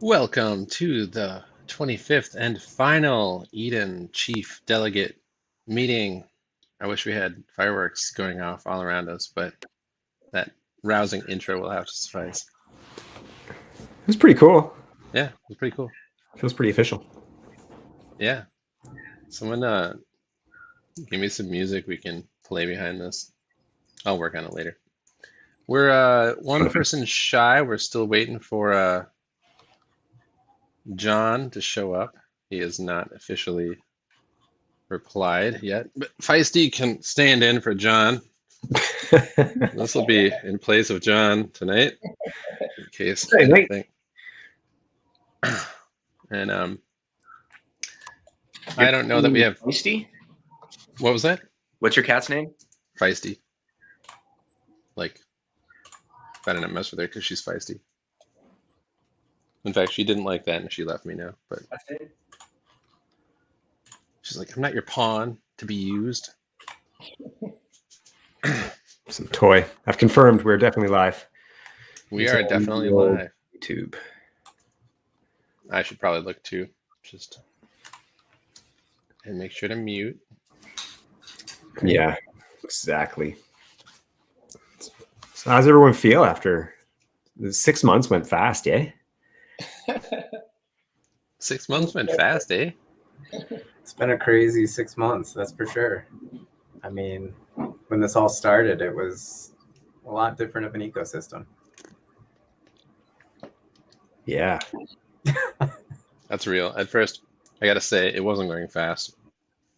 Welcome to the 25th and final Eden Chief Delegate meeting. I wish we had fireworks going off all around us, but that rousing intro will have to suffice. It was pretty cool. Yeah, it was pretty cool. Feels pretty official. Yeah. Someone give me some music we can play behind this. I'll work on it later. We're one person shy. We're still waiting for John to show up. He has not officially replied yet, but Feisty can stand in for John. This will be in place of John tonight, in case anything. And I don't know that we have. Feisty? What was that? What's your cat's name? Feisty. Like, I don't mess with her because she's feisty. In fact, she didn't like that and she left me now. But she's like, I'm not your pawn to be used. Some toy. I've confirmed we're definitely live. We are definitely live. YouTube. I should probably look too, just and make sure to mute. Yeah, exactly. So how's everyone feel after the 6 months went fast, eh? 6 months went fast, eh? It's been a crazy 6 months, that's for sure. I mean, when this all started, it was a lot different of an ecosystem. Yeah. That's real. At first, I gotta say, it wasn't going fast.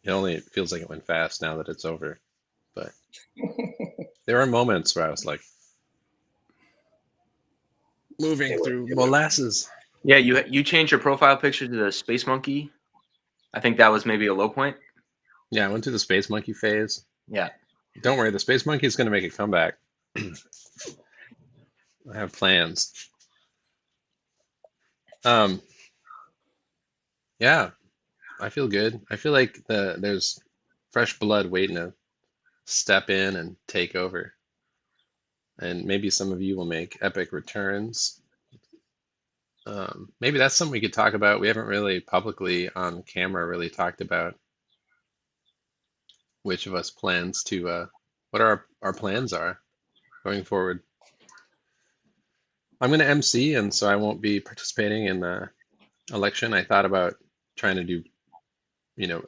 It only feels like it went fast now that it's over. But there were moments where I was like, moving through molasses. Yeah, you changed your profile picture to the space monkey. I think that was maybe a low point. Yeah, I went through the space monkey phase. Yeah. Don't worry, the space monkey is going to make a comeback. I have plans. Yeah, I feel good. I feel like there's fresh blood waiting to step in and take over. And maybe some of you will make epic returns. Maybe that's something we could talk about. We haven't really publicly on camera really talked about which of us plans to, what our plans are going forward. I'm going to MC, and so I won't be participating in the election. I thought about trying to do,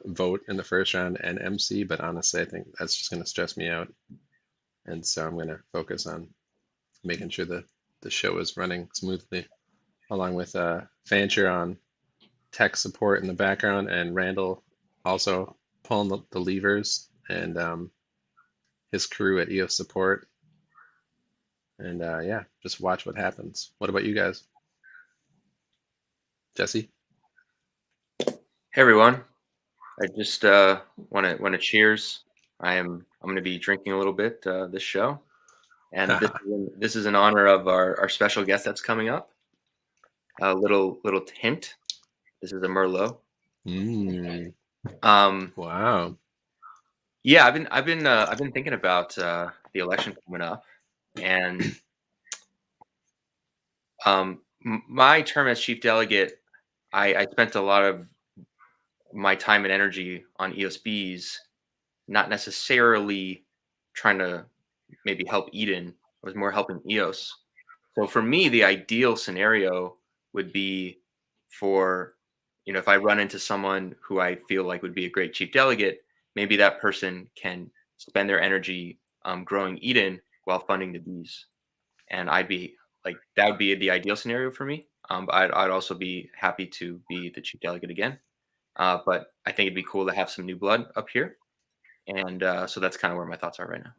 vote in the first round and MC, but honestly, I think that's just going to stress me out. And so I'm going to focus on making sure that the show is running smoothly, along with Fancher on tech support in the background, and Randall also pulling the levers, and his crew at EOS support. And yeah, just watch what happens. What about you guys? Jesse? Hey everyone. I just want to cheers. I'm going to be drinking a little bit this show. And this is in honor of our special guest that's coming up. A little hint. This is a Merlot. Wow. Yeah, I've been thinking about the election coming up, and my term as chief delegate, I spent a lot of my time and energy on EOSBs, not necessarily trying to maybe help Eden. I was more helping EOS. So for me, the ideal scenario would be for, if I run into someone who I feel like would be a great chief delegate, maybe that person can spend their energy growing Eden while funding the bees. And I'd be like, that would be the ideal scenario for me. I'd also be happy to be the chief delegate again. But I think it'd be cool to have some new blood up here. And so that's kind of where my thoughts are right now.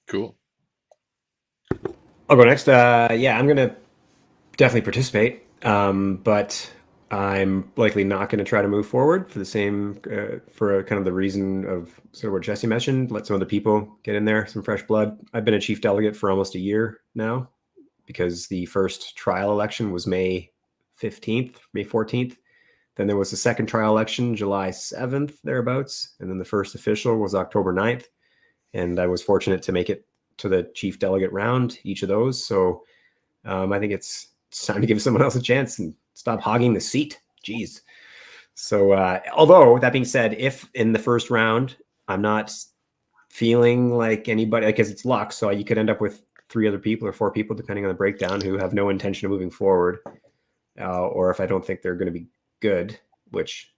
Cool. I'll go next. Yeah, I'm going to definitely participate, but I'm likely not going to try to move forward for the same, for kind of the reason of sort of what Jesse mentioned, let some other people get in there, some fresh blood. I've been a chief delegate for almost a year now, because the first trial election was May 14th. Then there was the second trial election, July 7th, thereabouts. And then the first official was October 9th. And I was fortunate to make it to the chief delegate round, each of those. So I think it's time to give someone else a chance and stop hogging the seat. Jeez. So, although that being said, if in the first round I'm not feeling like anybody, because it's luck, so you could end up with 3 other people or 4 people, depending on the breakdown, who have no intention of moving forward, or if I don't think they're going to be good, which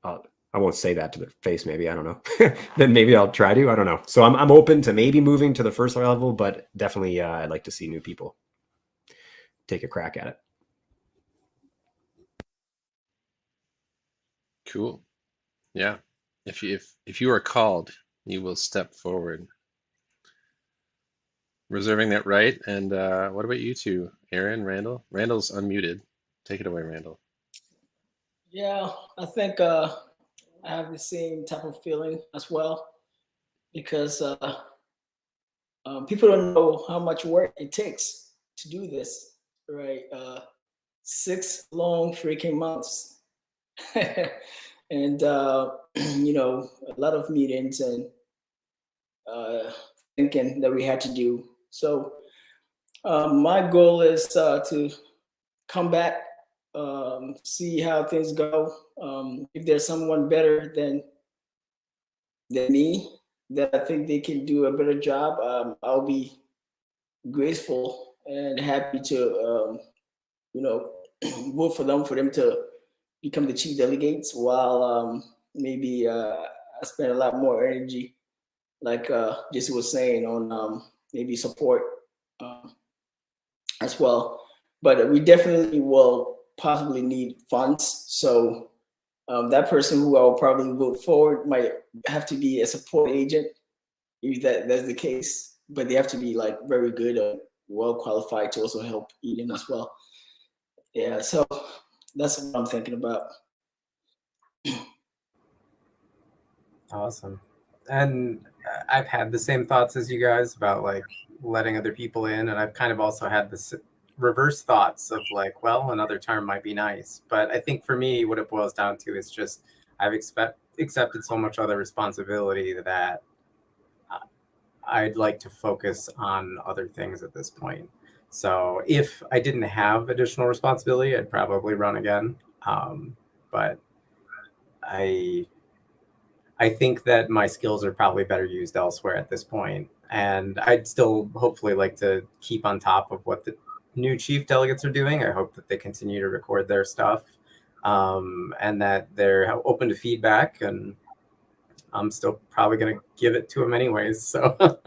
I won't say that to their face. Maybe, I don't know. Then maybe I'll try to. I don't know. So I'm open to maybe moving to the first level, but definitely I'd like to see new people take a crack at it. Cool. Yeah. If you are called, you will step forward. Reserving that right. And what about you two, Aaron, Randall? Randall's unmuted. Take it away, Randall. Yeah, I think I have the same type of feeling as well, because people don't know how much work it takes to do this, right? 6 long freaking months, and a lot of meetings and thinking that we had to do. So my goal is to come back, see how things go. If there's someone better than me that I think they can do a better job, I'll be grateful and happy to vote for them to become the chief delegates, while maybe I spend a lot more energy, like Jesse was saying, on maybe support as well. But we definitely will possibly need funds. So that person who I will probably vote for might have to be a support agent, if that's the case. But they have to be like very good or well qualified to also help Eden as well. Yeah, so that's what I'm thinking about. Awesome. And I've had the same thoughts as you guys about like letting other people in, and I've kind of also had this reverse thoughts of like, well, another term might be nice. But I think for me, what it boils down to is just I've accepted so much other responsibility that I'd like to focus on other things at this point. So if I didn't have additional responsibility, I'd probably run again. But I think that my skills are probably better used elsewhere at this point. And I'd still hopefully like to keep on top of what the new chief delegates are doing. I hope that they continue to record their stuff, and that they're open to feedback. And I'm still probably going to give it to them anyways. So,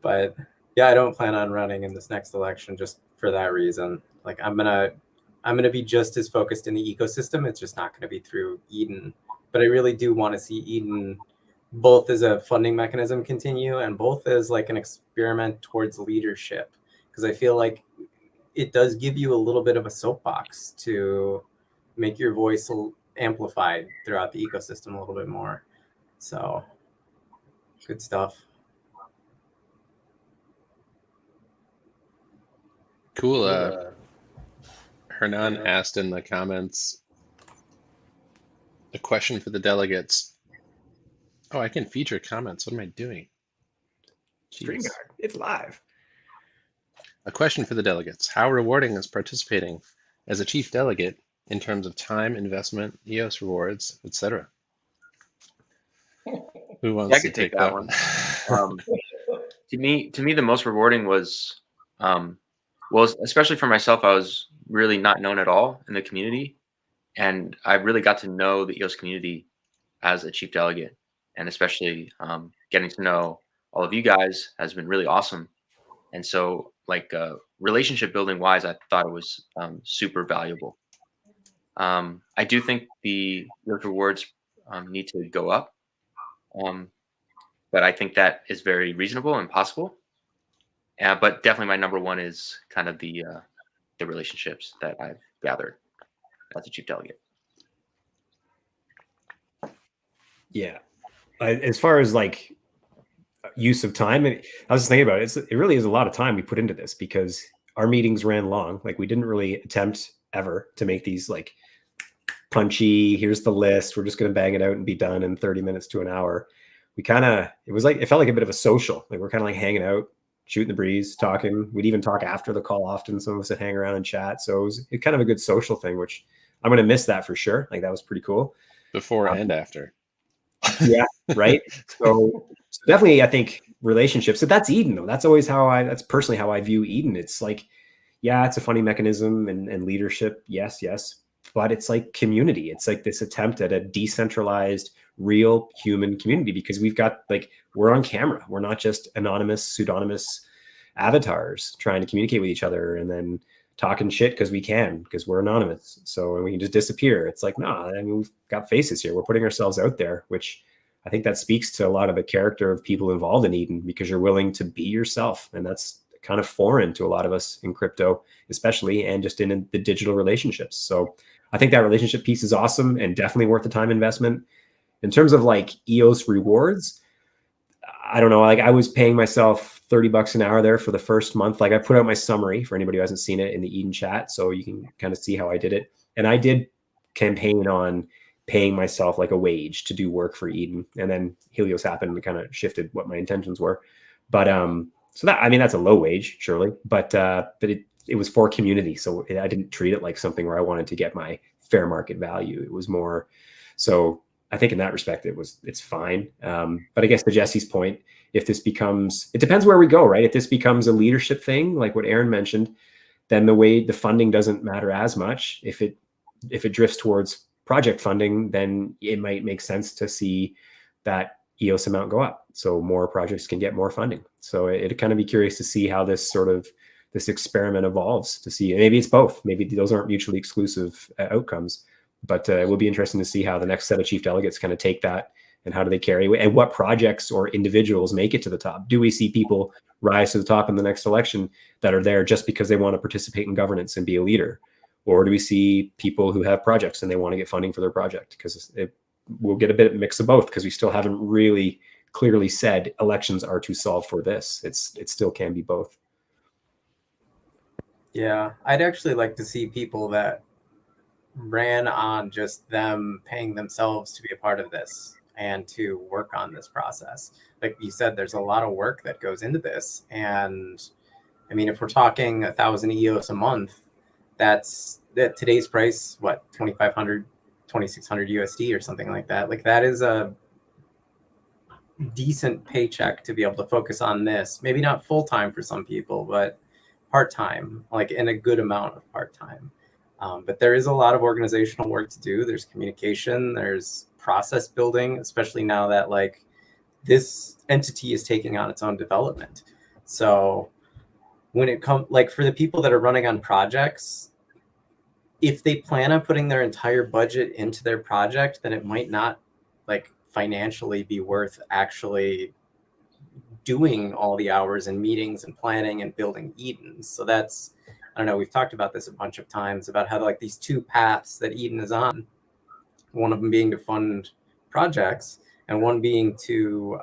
but yeah, I don't plan on running in this next election just for that reason. Like I'm gonna be just as focused in the ecosystem. It's just not going to be through Eden. But I really do want to see Eden both as a funding mechanism continue, and both as like an experiment towards leadership, because I feel like it does give you a little bit of a soapbox to make your voice amplified throughout the ecosystem a little bit more. So good stuff. Cool. Hernan asked in the comments a question for the delegates. Oh, I can feature comments. What am I doing? Jeez. StreamYard, it's live. A question for the delegates. How rewarding is participating as a chief delegate in terms of time, investment, EOS rewards, etc.? Who wants to could take that one? To me, the most rewarding was, well, especially for myself, I was really not known at all in the community, and I really got to know the EOS community as a chief delegate, and especially getting to know all of you guys has been really awesome. And so, like relationship building wise, I thought it was super valuable. I do think the rewards need to go up, but I think that is very reasonable and possible. But definitely, my number one is kind of the relationships that I've gathered as a chief delegate. Yeah, as far as like use of time, and I was just thinking about it. It really is a lot of time we put into this, because our meetings ran long. Like we didn't really attempt ever to make these like punchy. Here's the list. We're just going to bang it out and be done in 30 minutes to an hour. We kind of, it felt like a bit of a social. Like we're kind of like hanging out, shooting the breeze, talking. We'd even talk after the call often. Some of us would hang around and chat. So it was kind of a good social thing, which I'm going to miss that for sure. Like that was pretty cool. Before and after. Yeah, right. So definitely, I think relationships. So that's Eden, though. That's always that's personally how I view Eden. It's like, yeah, it's a funny mechanism and leadership. Yes, yes. But it's like community. It's like this attempt at a decentralized, real human community because we're on camera. We're not just anonymous, pseudonymous avatars trying to communicate with each other and then talking shit because we're anonymous. So and we can just disappear. It's like, nah, I mean, we've got faces here. We're putting ourselves out there, which I think that speaks to a lot of the character of people involved in Eden because you're willing to be yourself. And that's kind of foreign to a lot of us in crypto, especially, and just in the digital relationships. So I think that relationship piece is awesome and definitely worth the time investment. In terms of like EOS rewards, I don't know, like I was paying myself $30 an hour there for the first month. Like I put out my summary for anybody who hasn't seen it in the Eden chat. So you can kind of see how I did it. And I did campaign on paying myself like a wage to do work for Eden. And then Helios happened and kind of shifted what my intentions were. But so that, I mean, that's a low wage, surely, but it was for community. So I didn't treat it like something where I wanted to get my fair market value. It was more, so I think in that respect, it's fine. But I guess to Jesse's point, if this becomes, it depends where we go, right? If this becomes a leadership thing, like what Aaron mentioned, then the funding doesn't matter as much. If it drifts towards project funding, then it might make sense to see that EOS amount go up, so more projects can get more funding. So it'd kind of be curious to see how this experiment evolves. To see, maybe it's both. Maybe those aren't mutually exclusive outcomes, but it will be interesting to see how the next set of chief delegates kind of take that and how do they carry, and what projects or individuals make it to the top. Do we see people rise to the top in the next election that are there just because they want to participate in governance and be a leader? Or do we see people who have projects and they want to get funding for their project? Because we'll get a bit of a mix of both, because we still haven't really clearly said elections are to solve for this. It still can be both. Yeah, I'd actually like to see people that ran on just them paying themselves to be a part of this and to work on this process. Like you said, there's a lot of work that goes into this. And I mean, if we're talking 1,000 EOS a month, that's at today's price, what, 2,500, 2,600 USD or something like that. Like that is a decent paycheck to be able to focus on this. Maybe not full-time for some people, but part-time, like in a good amount of part-time. But there is a lot of organizational work to do. There's communication, there's process building, especially now that like this entity is taking on its own development. So when it comes, like for the people that are running on projects, if they plan on putting their entire budget into their project, then it might not like financially be worth actually doing all the hours and meetings and planning and building Eden. So that's, I don't know, we've talked about this a bunch of times about how like these two paths that Eden is on, one of them being to fund projects and one being to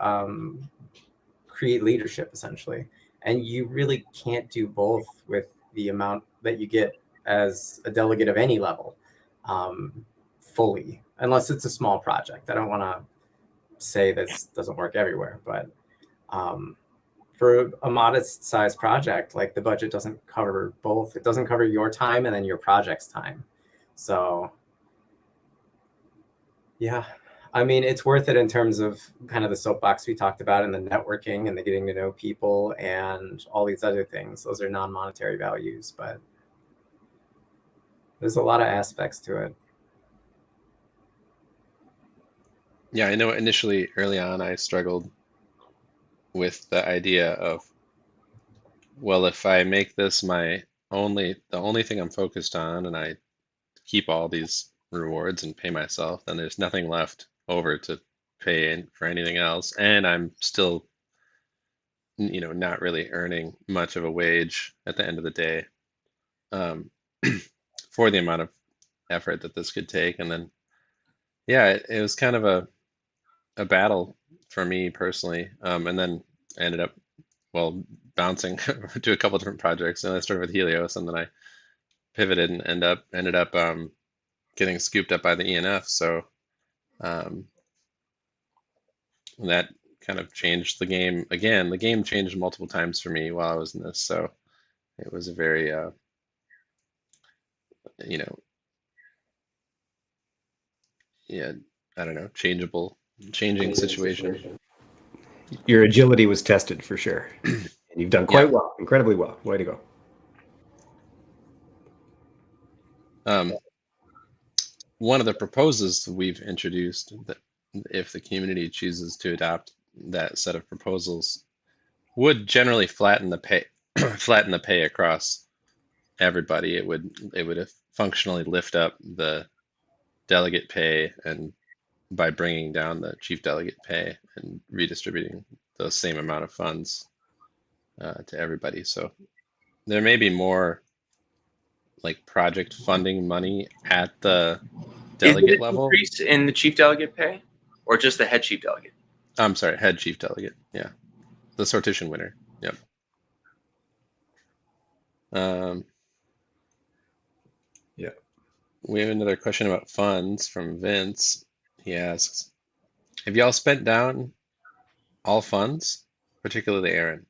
create leadership essentially. And you really can't do both with the amount that you get as a delegate of any level fully, unless it's a small project. I don't want to say this doesn't work everywhere, but for a modest sized project, like the budget doesn't cover both. It doesn't cover your time and then your project's time. So yeah, I mean, it's worth it in terms of kind of the soapbox we talked about and the networking and the getting to know people and all these other things. Those are non-monetary values, but there's a lot of aspects to it. Yeah, I know initially early on I struggled with the idea of, well, if I make this the only thing I'm focused on and I keep all these rewards and pay myself, then there's nothing left over to pay for anything else. And I'm still, not really earning much of a wage at the end of the day for the amount of effort that this could take. And then, yeah, it was kind of a battle for me personally. And then I ended up, bouncing to a couple different projects. And I started with Helios, and then I pivoted and ended up getting scooped up by the ENF. So that kind of changed the game again. The game changed multiple times for me while I was in this, so it was a very you know, yeah, I don't know, changing situation. Your agility was tested for sure. And you've done quite well, incredibly well. Way to go. One of the proposals we've introduced, that if the community chooses to adopt that set of proposals, would generally flatten the pay flatten the pay across everybody. It would functionally lift up the delegate pay, and by bringing down the chief delegate pay and redistributing the same amount of funds to everybody. So there may be more like project funding money at the delegate level. Increase in the chief delegate pay, or just the head chief delegate? I'm sorry, head chief delegate. Yeah, the sortition winner. Yep. Yeah. We have another question about funds from Vince. He asks, have y'all spent down all funds, particularly Aaron?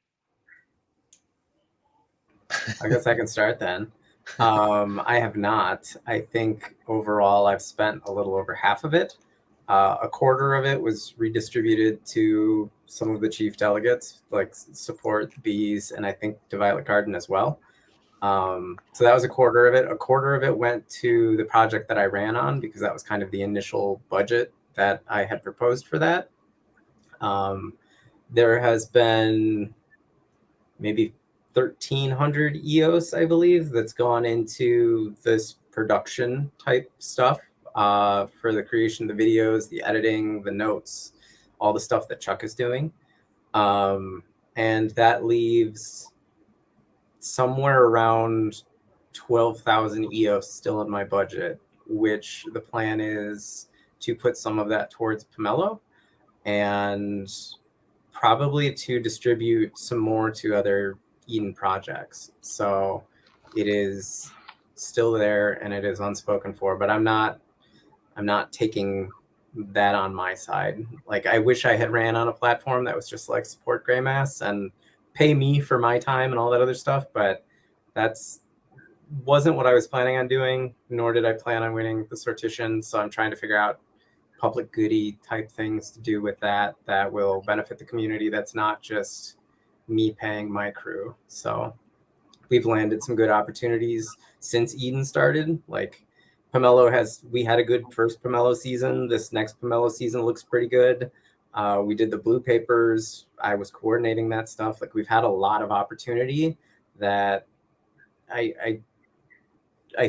I guess I can start then. I have not. I think overall I've spent a little over half of it. A quarter of it was redistributed to some of the chief delegates, like support the bees, and I think to Violet Garden as well. So that was a quarter of it. A quarter of it went to the project that I ran on, because that was kind of the initial budget that I had proposed for that. There has been maybe 1,300 EOS, I believe, that's gone into this production type stuff for the creation of the videos, the editing, the notes, all the stuff that Chuck is doing. And that leaves somewhere around 12,000 EOS still in my budget, which the plan is to put some of that towards Pomelo and probably to distribute some more to other Eden projects. So it is still there and it is unspoken for, but I'm not taking that on my side. Like, I wish I had ran on a platform that was just like support gray mass and pay me for my time and all that other stuff, but that's wasn't what I was planning on doing, nor did I plan on winning the sortition. So I'm trying to figure out public goodie type things to do with that will benefit the community. That's not just me paying my crew. So we've landed some good opportunities since Eden started. Like Pomelo we had a good first Pomelo season. This next Pomelo season looks pretty good. We did the blue papers. I was coordinating that stuff. Like, we've had a lot of opportunity that I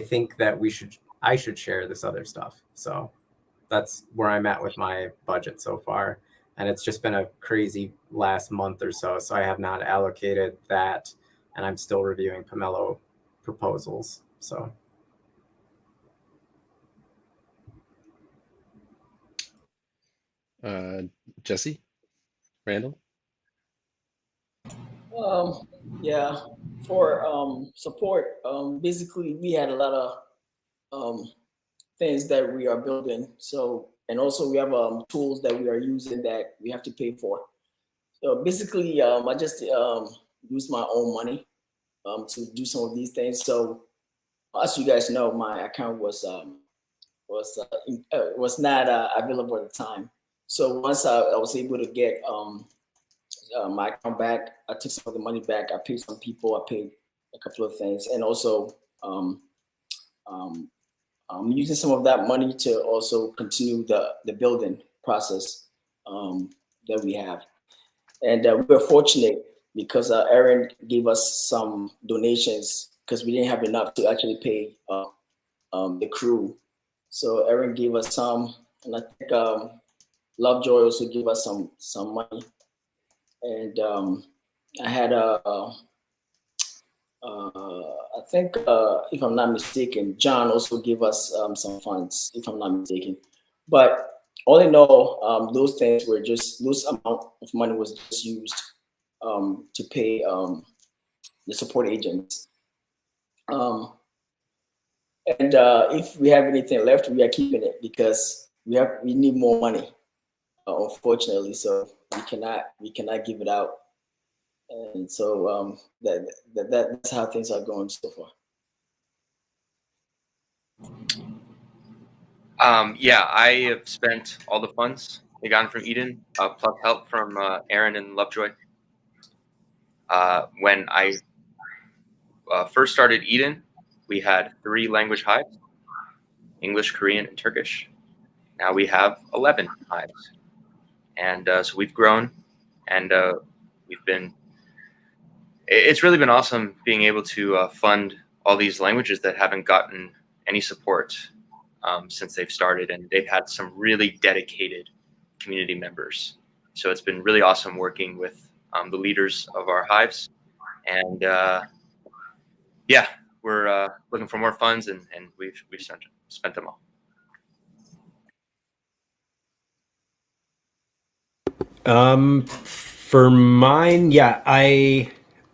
think that I should share this other stuff. So that's where I'm at with my budget so far. And it's just been a crazy last month or so. So I have not allocated that, and I'm still reviewing Pomelo proposals. So. Jesse? Randall? Yeah, for support, basically we had a lot of things that we are building. So, and also we have tools that we are using that we have to pay for. So basically, I just use my own money to do some of these things. So, as you guys know, my account was not available at the time. So once I was able to get my account back, I took some of the money back. I paid some people. I paid a couple of things, and also I'm using some of that money to also continue the building process that we have. And we're fortunate because Aaron gave us some donations because we didn't have enough to actually pay the crew. So Aaron gave us some, and I think Lovejoy also gave us some money. And I had I think if I'm not mistaken, John also gave us some funds, if I'm not mistaken. But all in all, those things were just, those amount of money was just used to pay the support agents. And if we have anything left, we are keeping it because we need more money. unfortunately. So we cannot give it out, and so that's how things are going so far. Yeah, I have spent all the funds they gotten from Eden, plus help from Aaron and Lovejoy. When I first started Eden, we had 3 language hives: English, Korean, and Turkish. Now we have 11 hives, and so we've grown, and we've been. It's really been awesome being able to fund all these languages that haven't gotten any support since they've started, and they've had some really dedicated community members. So it's been really awesome working with the leaders of our hives, and yeah, we're looking for more funds, and we've spent them all. For mine, yeah,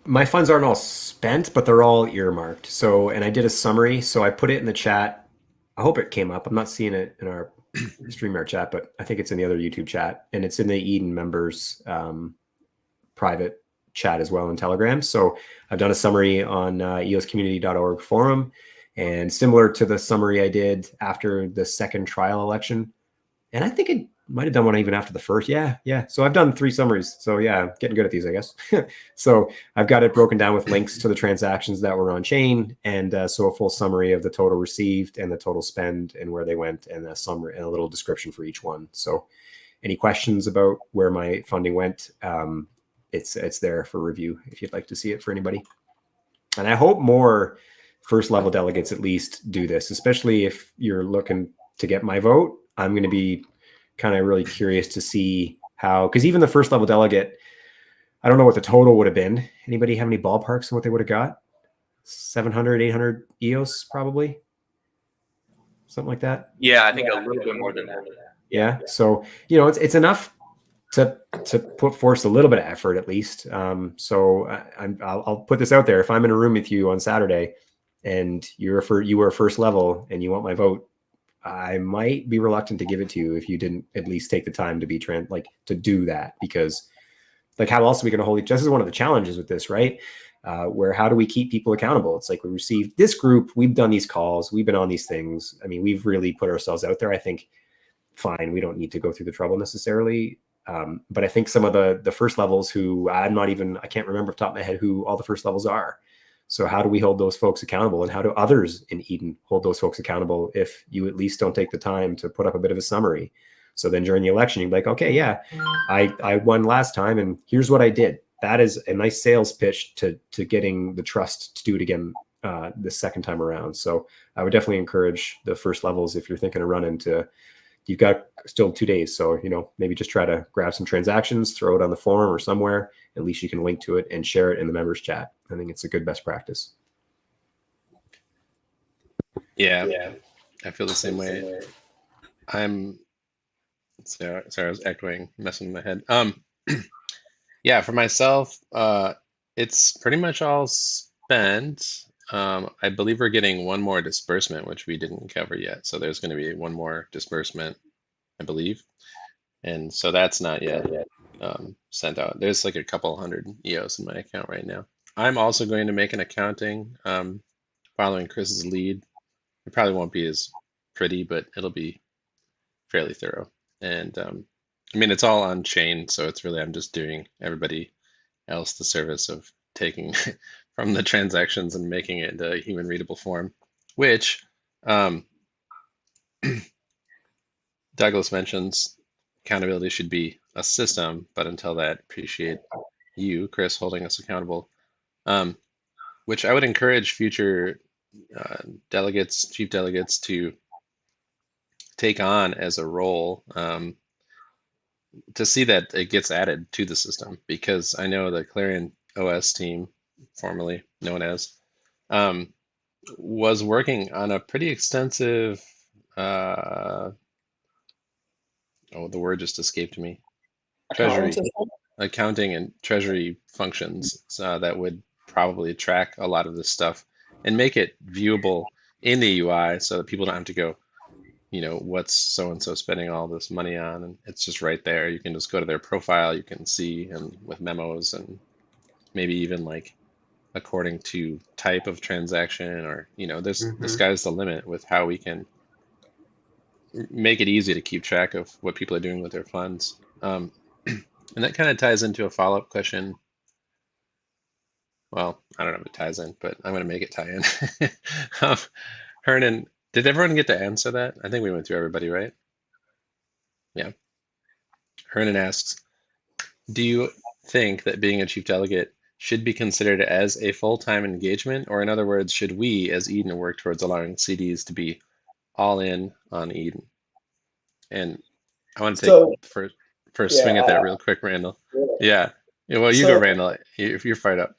my funds aren't all spent, but they're all earmarked. So, and I did a summary, so I put it in the chat. I hope it came up. I'm not seeing it in our StreamYard chat, but I think it's in the other YouTube chat, and it's in the Eden members private chat as well in Telegram. So I've done a summary on eoscommunity.org forum, and similar to the summary I did after the second trial election. And I think it might have done one even after the first. Yeah. So I've done 3 summaries. So yeah, getting good at these, I guess. So I've got it broken down with links to the transactions that were on chain, and so a full summary of the total received and the total spend and where they went, and a summary and a little description for each one. So any questions about where my funding went, it's there for review if you'd like to see it for anybody. And I hope more first level delegates at least do this, especially if you're looking to get my vote. I'm going to be kind of really curious to see how, because even the first level delegate, I don't know what the total would have been. Anybody have any ballparks on what they would have got? 700, 800 EOS probably? Something like that? Yeah, I think a little bit more than that. Yeah. So, it's enough to put forth a little bit of effort at least. So I'll put this out there. If I'm in a room with you on Saturday and you were first level and you want my vote, I might be reluctant to give it to you if you didn't at least take the time to be to do that, because how else are we going to hold each? This is one of the challenges with this, right? Where how do we keep people accountable? It's like, we received this group, we've done these calls, we've been on these things. I mean, we've really put ourselves out there. I think, fine, we don't need to go through the trouble necessarily. But I think some of the first levels who I can't remember off the top of my head who all the first levels are. So how do we hold those folks accountable, and how do others in Eden hold those folks accountable if you at least don't take the time to put up a bit of a summary? So then during the election, you'd be like, okay, yeah, I won last time, and here's what I did. That is a nice sales pitch to getting the trust to do it again the second time around. So I would definitely encourage the first levels, if you're thinking of running, you've got still 2 days. So, maybe just try to grab some transactions, throw it on the forum or somewhere. At least you can link to it and share it in the members chat. I think it's a good best practice. Yeah. I feel the same way. Sorry, I was echoing, messing with my head. Yeah, for myself, it's pretty much all spent. I believe we're getting one more disbursement, which we didn't cover yet. So there's going to be one more disbursement, I believe. And so that's not yet sent out. There's like a couple hundred EOS in my account right now. I'm also going to make an accounting following Chris's lead. It probably won't be as pretty, but it'll be fairly thorough. And I mean, it's all on chain, so it's really, I'm just doing everybody else the service of taking from the transactions and making it into human readable form, which Douglas mentions accountability should be a system, but until that, appreciate you, Chris, holding us accountable, which I would encourage future delegates, chief delegates, to take on as a role, to see that it gets added to the system, because I know the Clarion OS team, formerly known as, was working on a pretty extensive, the word just escaped me, accounting and treasury functions that would probably track a lot of this stuff and make it viewable in the UI so that people don't have to go, what's so and so spending all this money on, and it's just right there. You can just go to their profile, you can see, and with memos, and maybe even like according to type of transaction, or there's the sky's the limit with how we can make it easy to keep track of what people are doing with their funds. And that kind of ties into a follow-up question. Well, I don't know if it ties in, but I'm going to make it tie in. Hernan, did everyone get to answer that? I think we went through everybody, right? Yeah. Hernan asks, do you think that being a chief delegate should be considered as a full-time engagement? Or in other words, should we as Eden work towards allowing CDs to be all in on Eden? And I want to take the first swing at that real quick, Randall. Yeah. Well, you go, Randall, if you're fired up.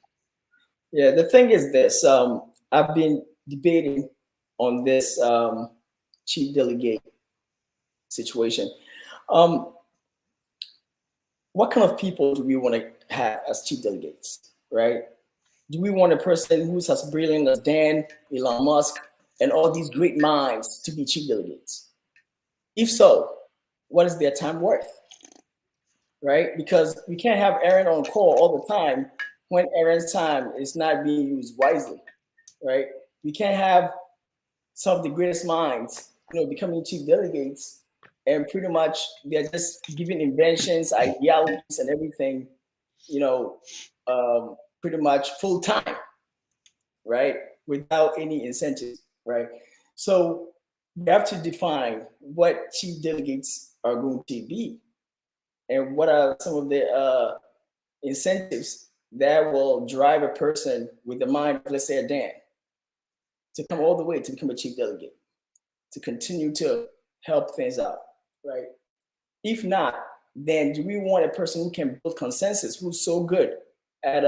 Yeah, the thing is this. I've been debating on this chief delegate situation. What kind of people do we want to have as chief delegates, right? Do we want a person who's as brilliant as Dan, Elon Musk, and all these great minds to be chief delegates? If so, what is their time worth, right? Because we can't have Aaron on call all the time when Aaron's time is not being used wisely, right? We can't have some of the greatest minds, becoming chief delegates, and pretty much they're just giving inventions, ideologies, and everything, pretty much full time, right? Without any incentives, right? So we have to define what chief delegates are going to be, and what are some of the incentives that will drive a person with the mind of, let's say, a Dan, to come all the way to become a chief delegate, to continue to help things out, right? If not, then do we want a person who can build consensus, who's so good at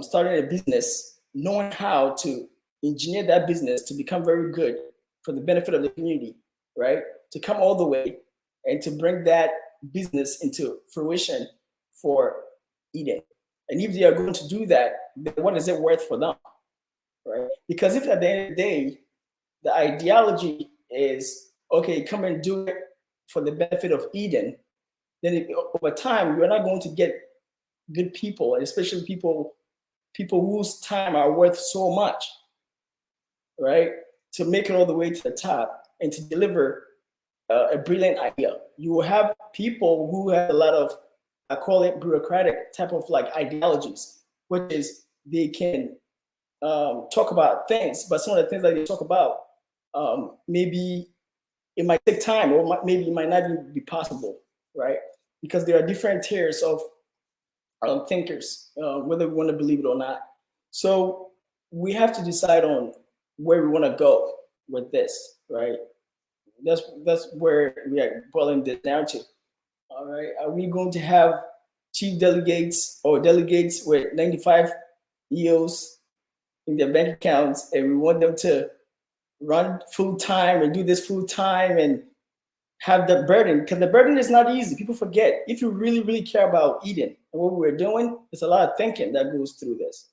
starting a business, knowing how to engineer that business to become very good for the benefit of the community, right? To come all the way and to bring that business into fruition for Eden. And if they are going to do that, then what is it worth for them, right? Because if at the end of the day, the ideology is, okay, come and do it for the benefit of Eden, then over time, you're not going to get good people, and especially people whose time are worth so much, right? To make it all the way to the top and to deliver a brilliant idea. You will have people who have a lot of, I call it bureaucratic type of like ideologies, which is they can talk about things, but some of the things that they talk about, maybe it might take time, or maybe it might not even be possible, right? Because there are different tiers of thinkers, whether we want to believe it or not. So we have to decide on where we want to go with this, right? That's where we are boiling this down to. All right, are we going to have chief delegates or delegates with 95 EOs in their bank accounts, and we want them to run full time and do this full time and have the burden? Because the burden is not easy. People forget. If you really, really care about Eden and what we're doing, there's a lot of thinking that goes through this,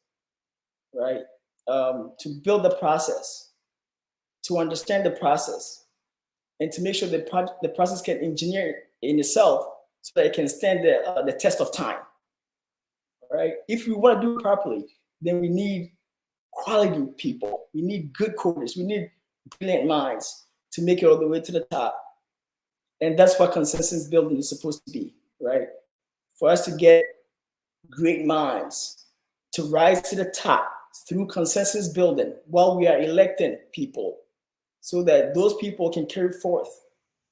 right? To build the process, to understand the process, and to make sure the process can engineer in itself so that it can stand the test of time, right? If we want to do it properly, then we need quality people. We need good coders. We need brilliant minds to make it all the way to the top. And that's what consensus building is supposed to be, right? For us to get great minds to rise to the top through consensus building while we are electing people, so that those people can carry forth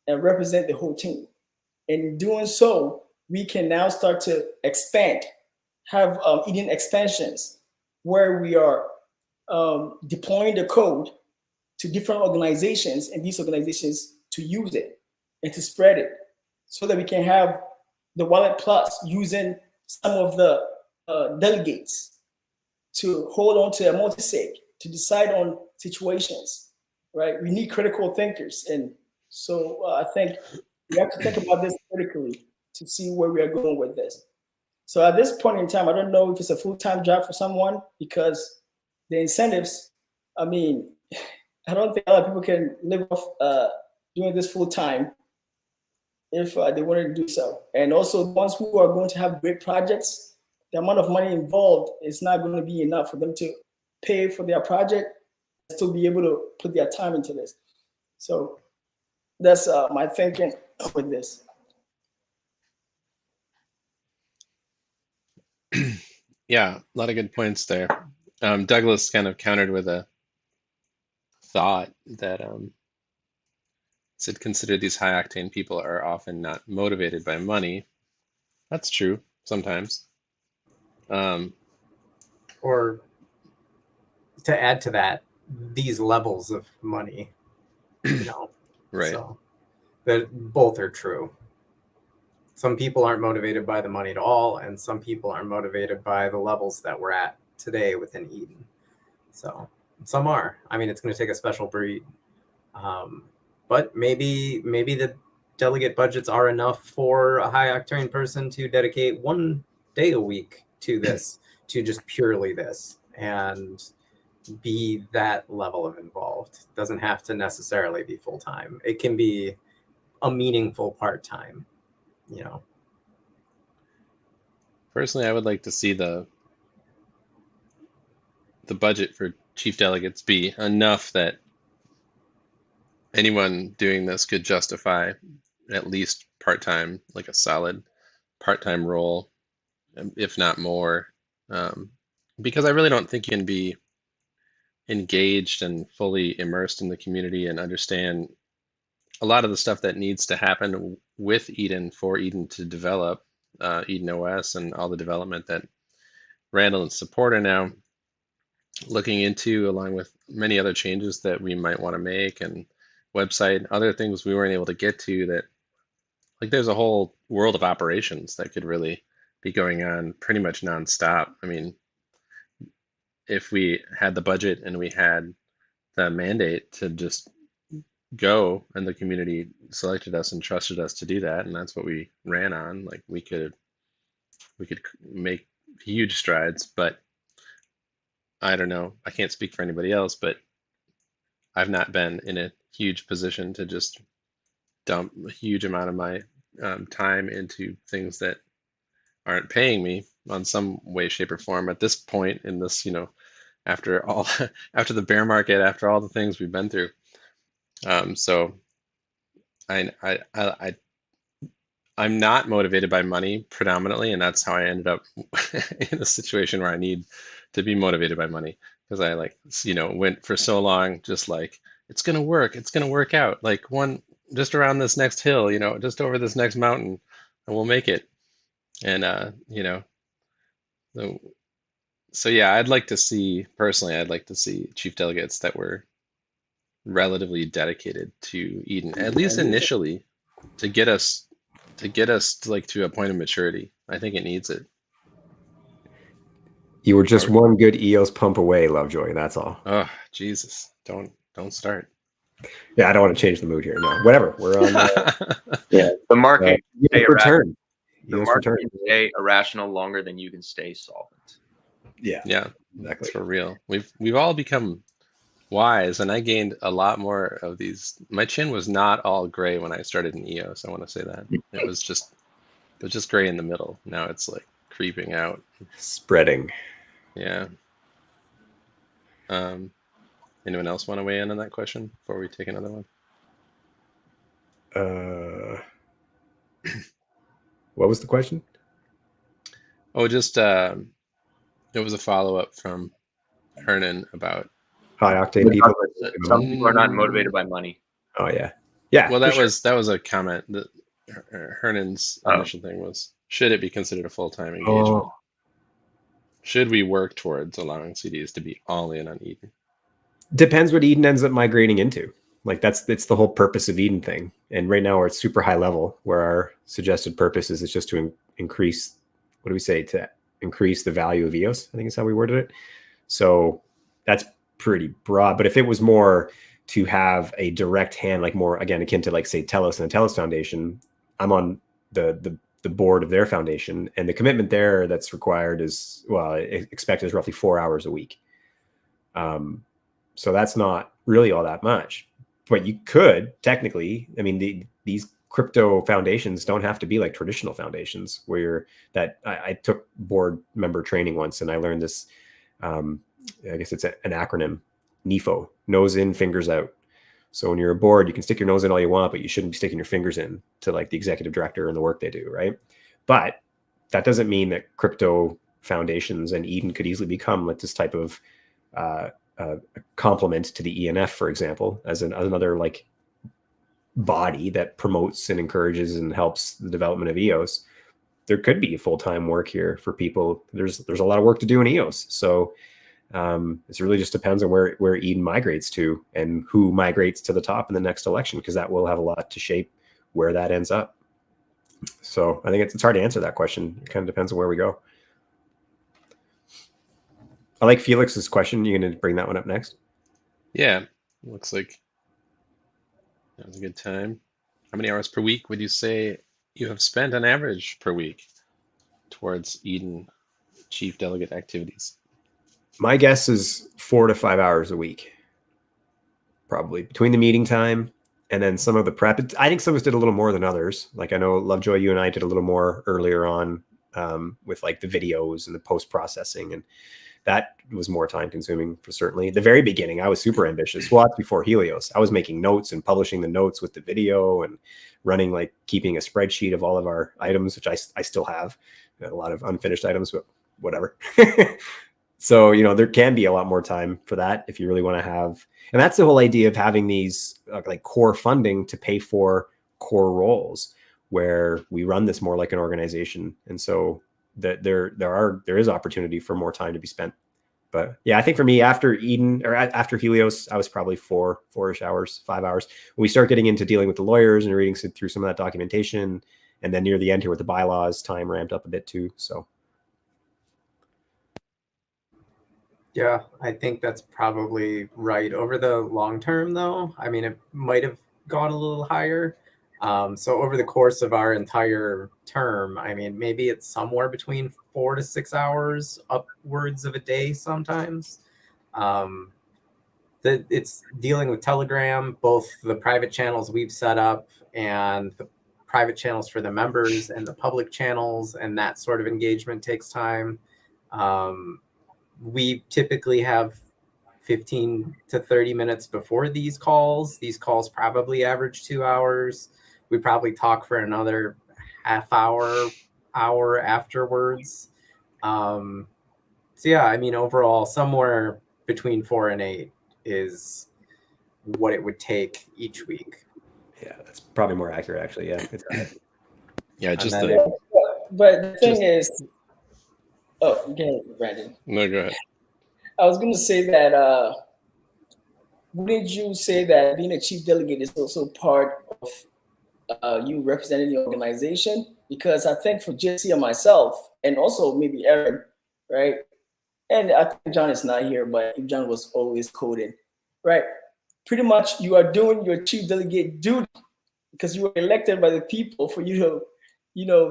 and represent the whole team. And in doing so, we can now start to expand, have Eden expansions, where we are deploying the code to different organizations, and these organizations to use it and to spread it, so that we can have the Wallet Plus using some of the delegates to hold on to a multi-sig, to decide on situations, right? We need critical thinkers. And so I think we have to think about this critically to see where we are going with this. So at this point in time, I don't know if it's a full-time job for someone, because the incentives, I mean, I don't think a lot of people can live off doing this full time if they wanted to do so. And also, the ones who are going to have great projects, the amount of money involved is not going to be enough for them to pay for their project and still be able to put their time into this. So that's my thinking with this. Yeah, a lot of good points there. Douglas kind of countered with a thought that said, consider these high octane people are often not motivated by money. That's true sometimes. Or to add to that, these levels of money, you know, Right. so that both are true. Some people aren't motivated by the money at all, and some people are motivated by the levels that we're at today within Eden. So some are. I mean, it's going to take a special breed. But maybe the delegate budgets are enough for a high octane person to dedicate 1 day a week to this, to just purely this, and be that level of involved. Doesn't have to necessarily be full time. It can be a meaningful part time, you know. Personally, I would like to see the budget for chief delegates be enough that anyone doing this could justify at least part-time, like a solid part-time role, if not more. Because I really don't think you can be engaged and fully immersed in the community and understand a lot of the stuff that needs to happen with Eden for Eden to develop Eden OS and all the development that Randall and support are now looking into, along with many other changes that we might want to make, and website, other things we weren't able to get to, that like there's a whole world of operations that could really be going on pretty much nonstop. I mean, if we had the budget and we had the mandate to just go, and the community selected us and trusted us to do that, and that's what we ran on, like we could make huge strides. But I don't know, I can't speak for anybody else, but I've not been in a huge position to just dump a huge amount of my time into things that aren't paying me on some way, shape, or form at this point in this, after all, after the bear market, after all the things we've been through. So I'm not motivated by money predominantly, and that's how I ended up in a situation where I need to be motivated by money, because I went for so long just like, it's gonna work out, like just around this next hill, just over this next mountain, and we'll make it. And so yeah, I'd like to see chief delegates that were relatively dedicated to Eden, at least initially, to get us to a point of maturity. I think it needs it. You were just one good EOS pump away, Lovejoy. That's all. Oh, Jesus. Don't start. Yeah, I don't want to change the mood here. No, whatever. We're on. The market. Return. The market can stay irrational longer than you can stay solvent. Yeah. Yeah, exactly. That's for real. We've all become wise, and I gained a lot more of these. My chin was not all gray when I started in EOS. I want to say that it was just gray in the middle. Now it's like creeping out, spreading. Yeah. Anyone else want to weigh in on that question before we take another one? What was the question? Oh, just it was a follow-up from Hernan about high octane people. Some people are not motivated by money. Oh yeah, yeah. Well, that was a comment that Hernan's initial thing was: should it be considered a full-time engagement? Should we work towards allowing CDs to be all in on Eden? Depends what Eden ends up migrating into. Like it's the whole purpose of Eden thing. And right now we're at super high level, where our suggested purpose is just to increase, what do we say, to increase the value of EOS, I think is how we worded it. So that's pretty broad. But if it was more to have a direct hand, like more, again, akin to like say Telos and the Telos Foundation, I'm on the board of their foundation, and the commitment there that's required is, well, expected is roughly 4 hours a week. So that's not really all that much. But you could technically, I mean, these crypto foundations don't have to be like traditional foundations where you're that I took board member training once and I learned this. I guess it's an acronym, NEFO, nose in, fingers out. So when you're a board, you can stick your nose in all you want, but you shouldn't be sticking your fingers in to like the executive director and the work they do, right? But that doesn't mean that crypto foundations and Eden could easily become like this type of complement to the ENF, for example, as another like body that promotes and encourages and helps the development of EOS. There could be full-time work here for people. There's a lot of work to do in EOS. So it really just depends on where Eden migrates to and who migrates to the top in the next election, because that will have a lot to shape where that ends up. So I think it's hard to answer that question. It kind of depends on where we go. I like Felix's question. You going to bring that one up next? Yeah, looks like that was a good time. How many hours per week would you say you have spent on average per week towards Eden Chief Delegate activities? My guess is 4 to 5 hours a week, probably between the meeting time and then some of the prep. I think some of us did a little more than others. Like I know Lovejoy, you and I did a little more earlier on with like the videos and the post processing, and that was more time consuming for certainly. At the very beginning, I was super ambitious. Well, that's before Helios. I was making notes and publishing the notes with the video and running, like keeping a spreadsheet of all of our items, which I still have a lot of unfinished items, but whatever. So, there can be a lot more time for that if you really want to have, and that's the whole idea of having these like core funding to pay for core roles where we run this more like an organization. And so that there is opportunity for more time to be spent. But yeah, I think for me after Eden or after Helios, I was probably 4-ish hours, 5 hours. When we start getting into dealing with the lawyers and reading through some of that documentation, and then near the end here with the bylaws, time ramped up a bit too. So yeah, I think that's probably right. Over the long term, though, I mean, it might have gone a little higher. So over the course of our entire term, I mean, maybe it's somewhere between 4 to 6 hours, upwards of a day sometimes. It's dealing with Telegram, both the private channels we've set up and the private channels for the members and the public channels, and that sort of engagement takes time. We typically have 15 to 30 minutes before these calls. These calls probably average 2 hours. We probably talk for another half hour afterwards. So yeah, I mean, overall, somewhere between 4 and 8 is what it would take each week. yeah, that's probably more accurate actually. Yeah. Yeah, just then the But the thing is, oh, again, Brandon. no, go ahead. I was going to say that. Wouldn't you say that being a chief delegate is also part of you representing the organization? Because I think for Jesse and myself, and also maybe Aaron, right? And I think John is not here, but John was always coding, right? Pretty much you are doing your chief delegate duty because you were elected by the people for you to,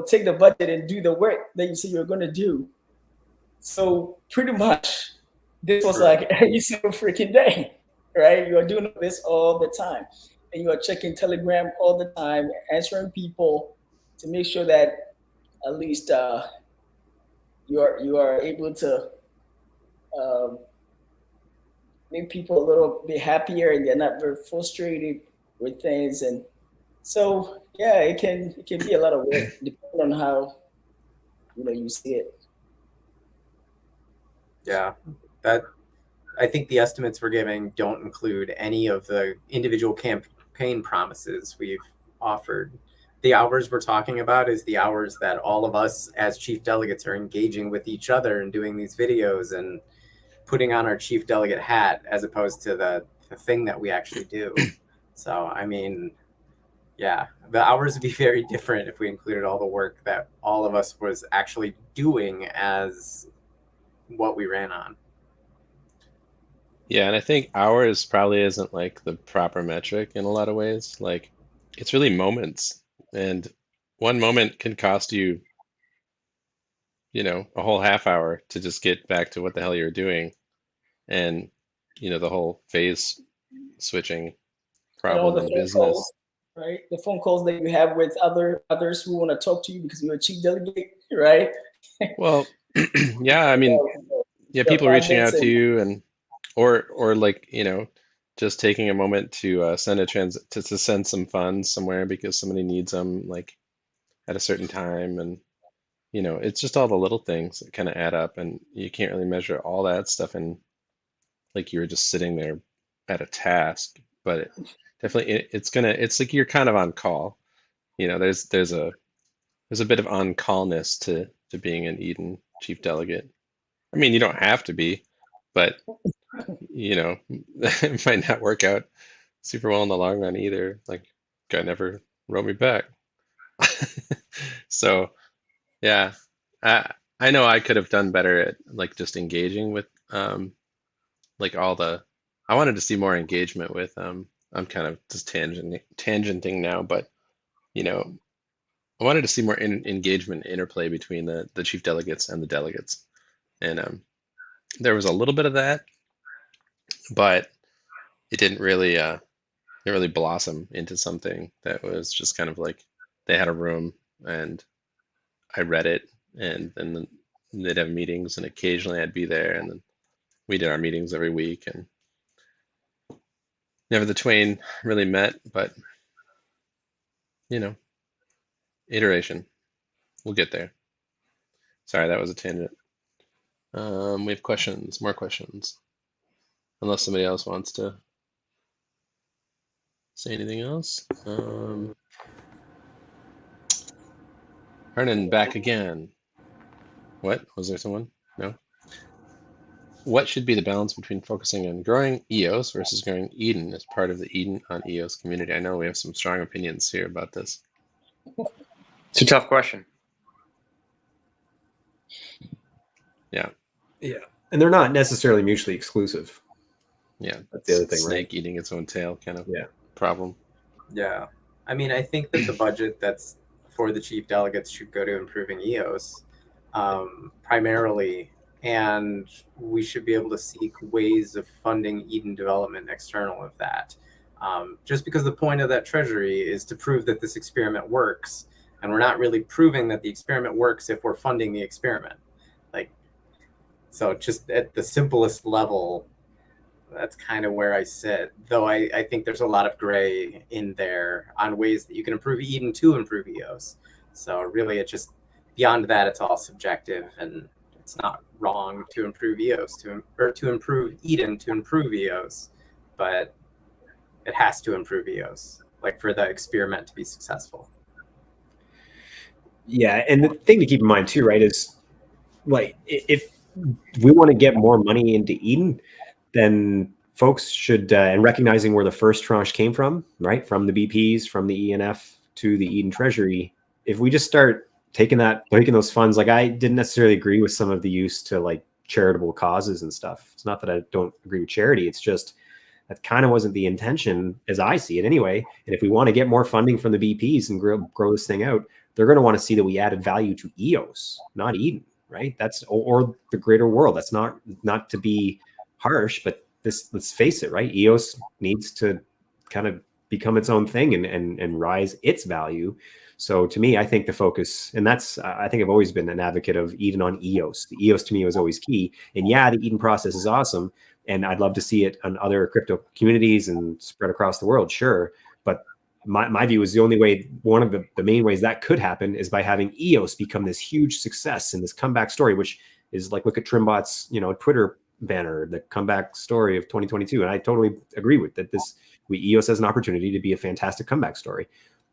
take the budget and do the work that you say you're going to do. So pretty much this was like every single freaking day, right? You are doing this all the time. And you are checking Telegram all the time, answering people to make sure that at least you are able to make people a little bit happier and they're not very frustrated with things. And so yeah, it can be a lot of work depending on how you see it. Yeah, that I think the estimates we're giving don't include any of the individual campaign promises we've offered. The hours we're talking about is the hours that all of us as chief delegates are engaging with each other and doing these videos and putting on our chief delegate hat, as opposed to the thing that we actually do. So, I mean, yeah, the hours would be very different if we included all the work that all of us was actually doing as what we ran on. Yeah, and I think hours probably isn't like the proper metric in a lot of ways. Like it's really moments, and one moment can cost you, a whole half hour to just get back to what the hell you're doing. And the whole phase switching And all problem the in phone business. calls, right? The phone calls that you have with others who want to talk to you because you're a chief delegate, right? Well, yeah, I mean, yeah, The people reaching appointments out to and you, and or like, just taking a moment to send to send some funds somewhere because somebody needs them, like at a certain time. And it's just all the little things that kind of add up, and you can't really measure all that stuff in, like, you're just sitting there at a task. But definitely it's like you're kind of on call. There's a bit of on callness to being an Eden Chief Delegate. I mean, you don't have to be, but it might not work out super well in the long run either. Like, guy never wrote me back. So yeah, I know I could have done better at, like, just engaging with like all the. I wanted to see more engagement with I'm kind of just tangenting now, but you know I wanted to see more engagement interplay between the chief delegates and the delegates, and there was a little bit of that, but it didn't really blossom into something that was just kind of like they had a room and I read it, and then they'd have meetings, and occasionally I'd be there, and then we did our meetings every week, and never the twain really met. But you know, iteration, we'll get there. Sorry, that was a tangent. We have questions, more questions, unless somebody else wants to say anything else. Hernan back again. What? Was there someone? No? What should be the balance between focusing on growing EOS versus growing Eden as part of the Eden on EOS community? I know we have some strong opinions here about this. It's a tough question. Yeah. Yeah. And they're not necessarily mutually exclusive. Yeah. That's the other thing, Snake right? eating its own tail kind of Yeah. problem. Yeah. I mean, I think that the budget that's for the chief delegates should go to improving EOS primarily, and we should be able to seek ways of funding Eden development external of that. Just because the point of that treasury is to prove that this experiment works, and we're not really proving that the experiment works if we're funding the experiment. So just at the simplest level, that's kind of where I sit. Though I think there's a lot of gray in there on ways that you can improve Eden to improve EOS. So really, it's just beyond that, it's all subjective, and it's not wrong to improve EOS or to improve Eden to improve EOS, but it has to improve EOS, like for the experiment to be successful. Yeah, and the thing to keep in mind too, right, is like if we want to get more money into Eden, then folks should, and recognizing where the first tranche came from, right, from the BPs, from the ENF to the Eden Treasury. If we just start taking those funds, like I didn't necessarily agree with some of the use to like charitable causes and stuff. It's not that I don't agree with charity. It's just that kind of wasn't the intention as I see it anyway. And if we want to get more funding from the BPs and grow this thing out, they're going to want to see that we added value to EOS, not Eden. Right? That's or the greater world. That's not to be harsh, but let's face it, right? EOS needs to kind of become its own thing and rise its value. So to me, I think the focus, and that's I think I've always been an advocate of Eden on EOS. The EOS to me was always key. And yeah, the Eden process is awesome, and I'd love to see it on other crypto communities and spread across the world, sure. But my view is the only way, one of the main ways that could happen is by having EOS become this huge success and this comeback story, which is like, look at Trimbot's, Twitter banner, the comeback story of 2022. And I totally agree with that. EOS has an opportunity to be a fantastic comeback story.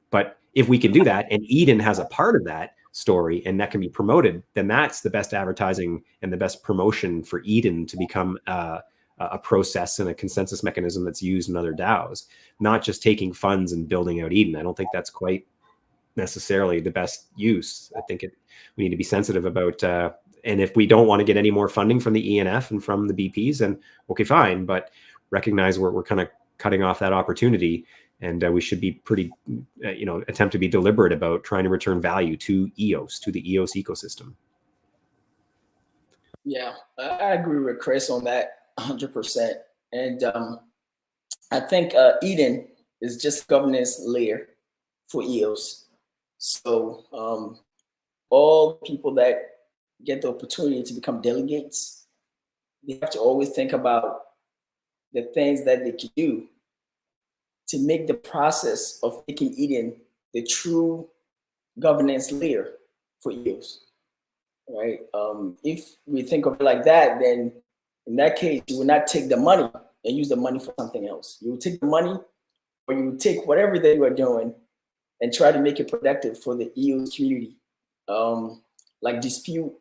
But if we can do that and Eden has a part of that story and that can be promoted, then that's the best advertising and the best promotion for Eden to become a process and a consensus mechanism that's used in other DAOs, not just taking funds and building out Eden. I don't think that's quite necessarily the best use. I think we need to be sensitive about, and if we don't want to get any more funding from the ENF and from the BPs, then okay, fine, but recognize we're kind of cutting off that opportunity, and we should be pretty, attempt to be deliberate about trying to return value to EOS, to the EOS ecosystem. Yeah, I agree with Chris on that 100%. And I think Eden is just governance layer for EOS. So all people that get the opportunity to become delegates, they have to always think about the things that they can do to make the process of making Eden the true governance layer for EOS, right? If we think of it like that, then in that case, you will not take the money and use the money for something else. You will take the money, or you will take whatever that you are doing and try to make it productive for the EOS community. Like dispute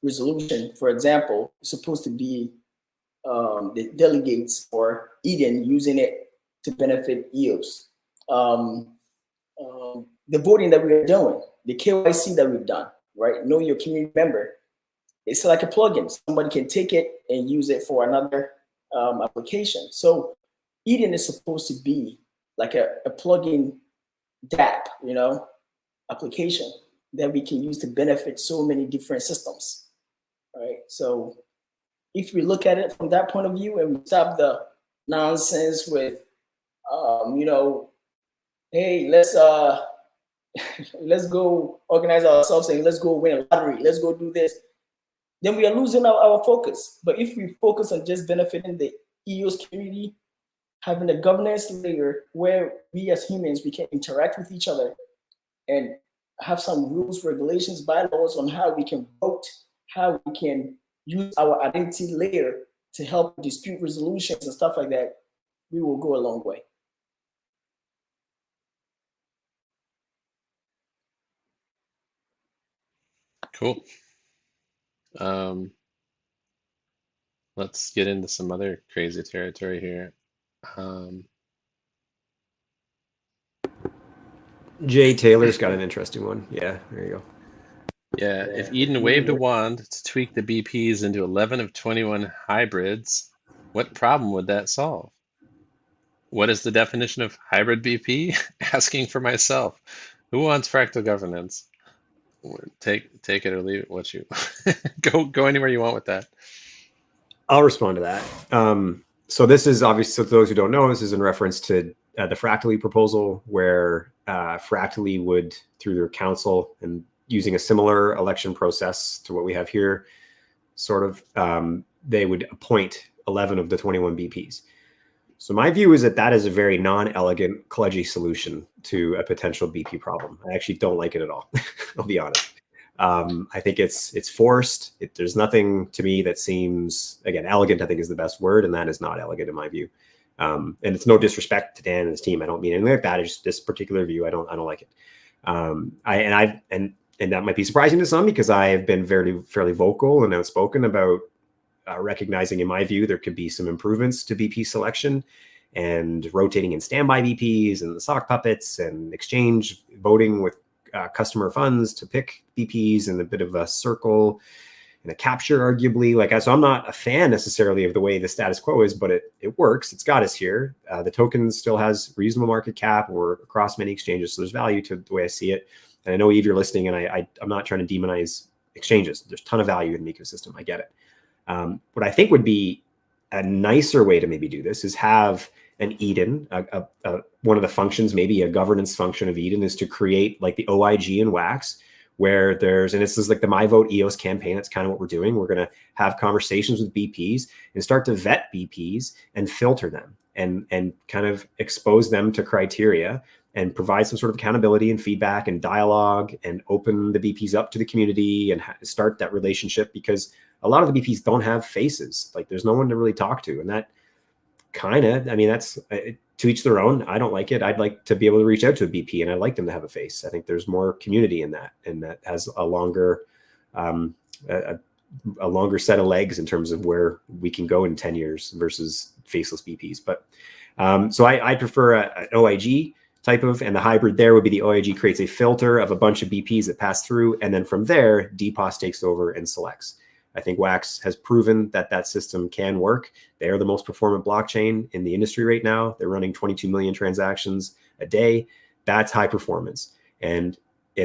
resolution, for example, is supposed to be the delegates or Eden using it to benefit EOS. The voting that we are doing, the KYC that we've done, right? Know your community member. It's like a plugin. Somebody can take it and use it for another application. So Eden is supposed to be like a plugin DApp, application that we can use to benefit so many different systems, right? So if we look at it from that point of view and we stop the nonsense with, hey, let's go organize ourselves and let's go win a lottery, let's go do this, then we are losing our focus. But if we focus on just benefiting the EOS community, having a governance layer where we as humans, we can interact with each other and have some rules, regulations, bylaws on how we can vote, how we can use our identity layer to help dispute resolutions and stuff like that, we will go a long way. Cool. Let's get into some other crazy territory here. Jay Taylor's got an interesting one. Yeah, there you go. Yeah, if Eden waved a wand to tweak the BPs into 11 of 21 hybrids, what problem would that solve? What is the definition of hybrid BP? Asking for myself. Who wants fractal governance? Take it or leave it. What you go anywhere you want with that. I'll respond to that. So this is obviously, so those who don't know, this is in reference to the Fractally proposal, where Fractally would, through their council and using a similar election process to what we have here, sort of, they would appoint 11 of the 21 BPs. So my view is that that is a very non-elegant, kludgy solution to a potential BP problem. I actually don't like it at all. I'll be honest. I think it's forced. There's nothing to me that seems, again, elegant, I think is the best word, and that is not elegant in my view. And it's no disrespect to Dan and his team. I don't mean anything like that. It's just this particular view. I don't like it. And that might be surprising to some, because I have been fairly vocal and outspoken about recognizing, in my view, there could be some improvements to BP selection and rotating in standby BPs and the sock puppets and exchange voting with customer funds to pick BPs in a bit of a circle and a capture, arguably. So I'm not a fan necessarily of the way the status quo is, but it works. It's got us here. The token still has reasonable market cap. We're across many exchanges, so there's value to the way I see it. And I know, Eve, you're listening, and I'm not trying to demonize exchanges. There's a ton of value in the ecosystem. I get it. What I think would be a nicer way to maybe do this is have an Eden, one of the functions, maybe a governance function of Eden, is to create like the OIG and WAX, where and this is like the My Vote EOS campaign. That's kind of what we're doing. We're going to have conversations with BPs and start to vet BPs and filter them and kind of expose them to criteria and provide some sort of accountability and feedback and dialogue and open the BPs up to the community and start that relationship, because a lot of the BPs don't have faces. Like, there's no one to really talk to. And that kind of, that's to each their own. I don't like it. I'd like to be able to reach out to a BP, and I'd like them to have a face. I think there's more community in that, and that has a longer set of legs in terms of where we can go in 10 years versus faceless BPs. But so I prefer an OIG type of, and the hybrid there would be the OIG creates a filter of a bunch of BPs that pass through, and then from there, DPoS takes over and selects. I think WAX has proven that system can work. They are the most performant blockchain in the industry right now. They're running 22 million transactions a day. That's high performance, and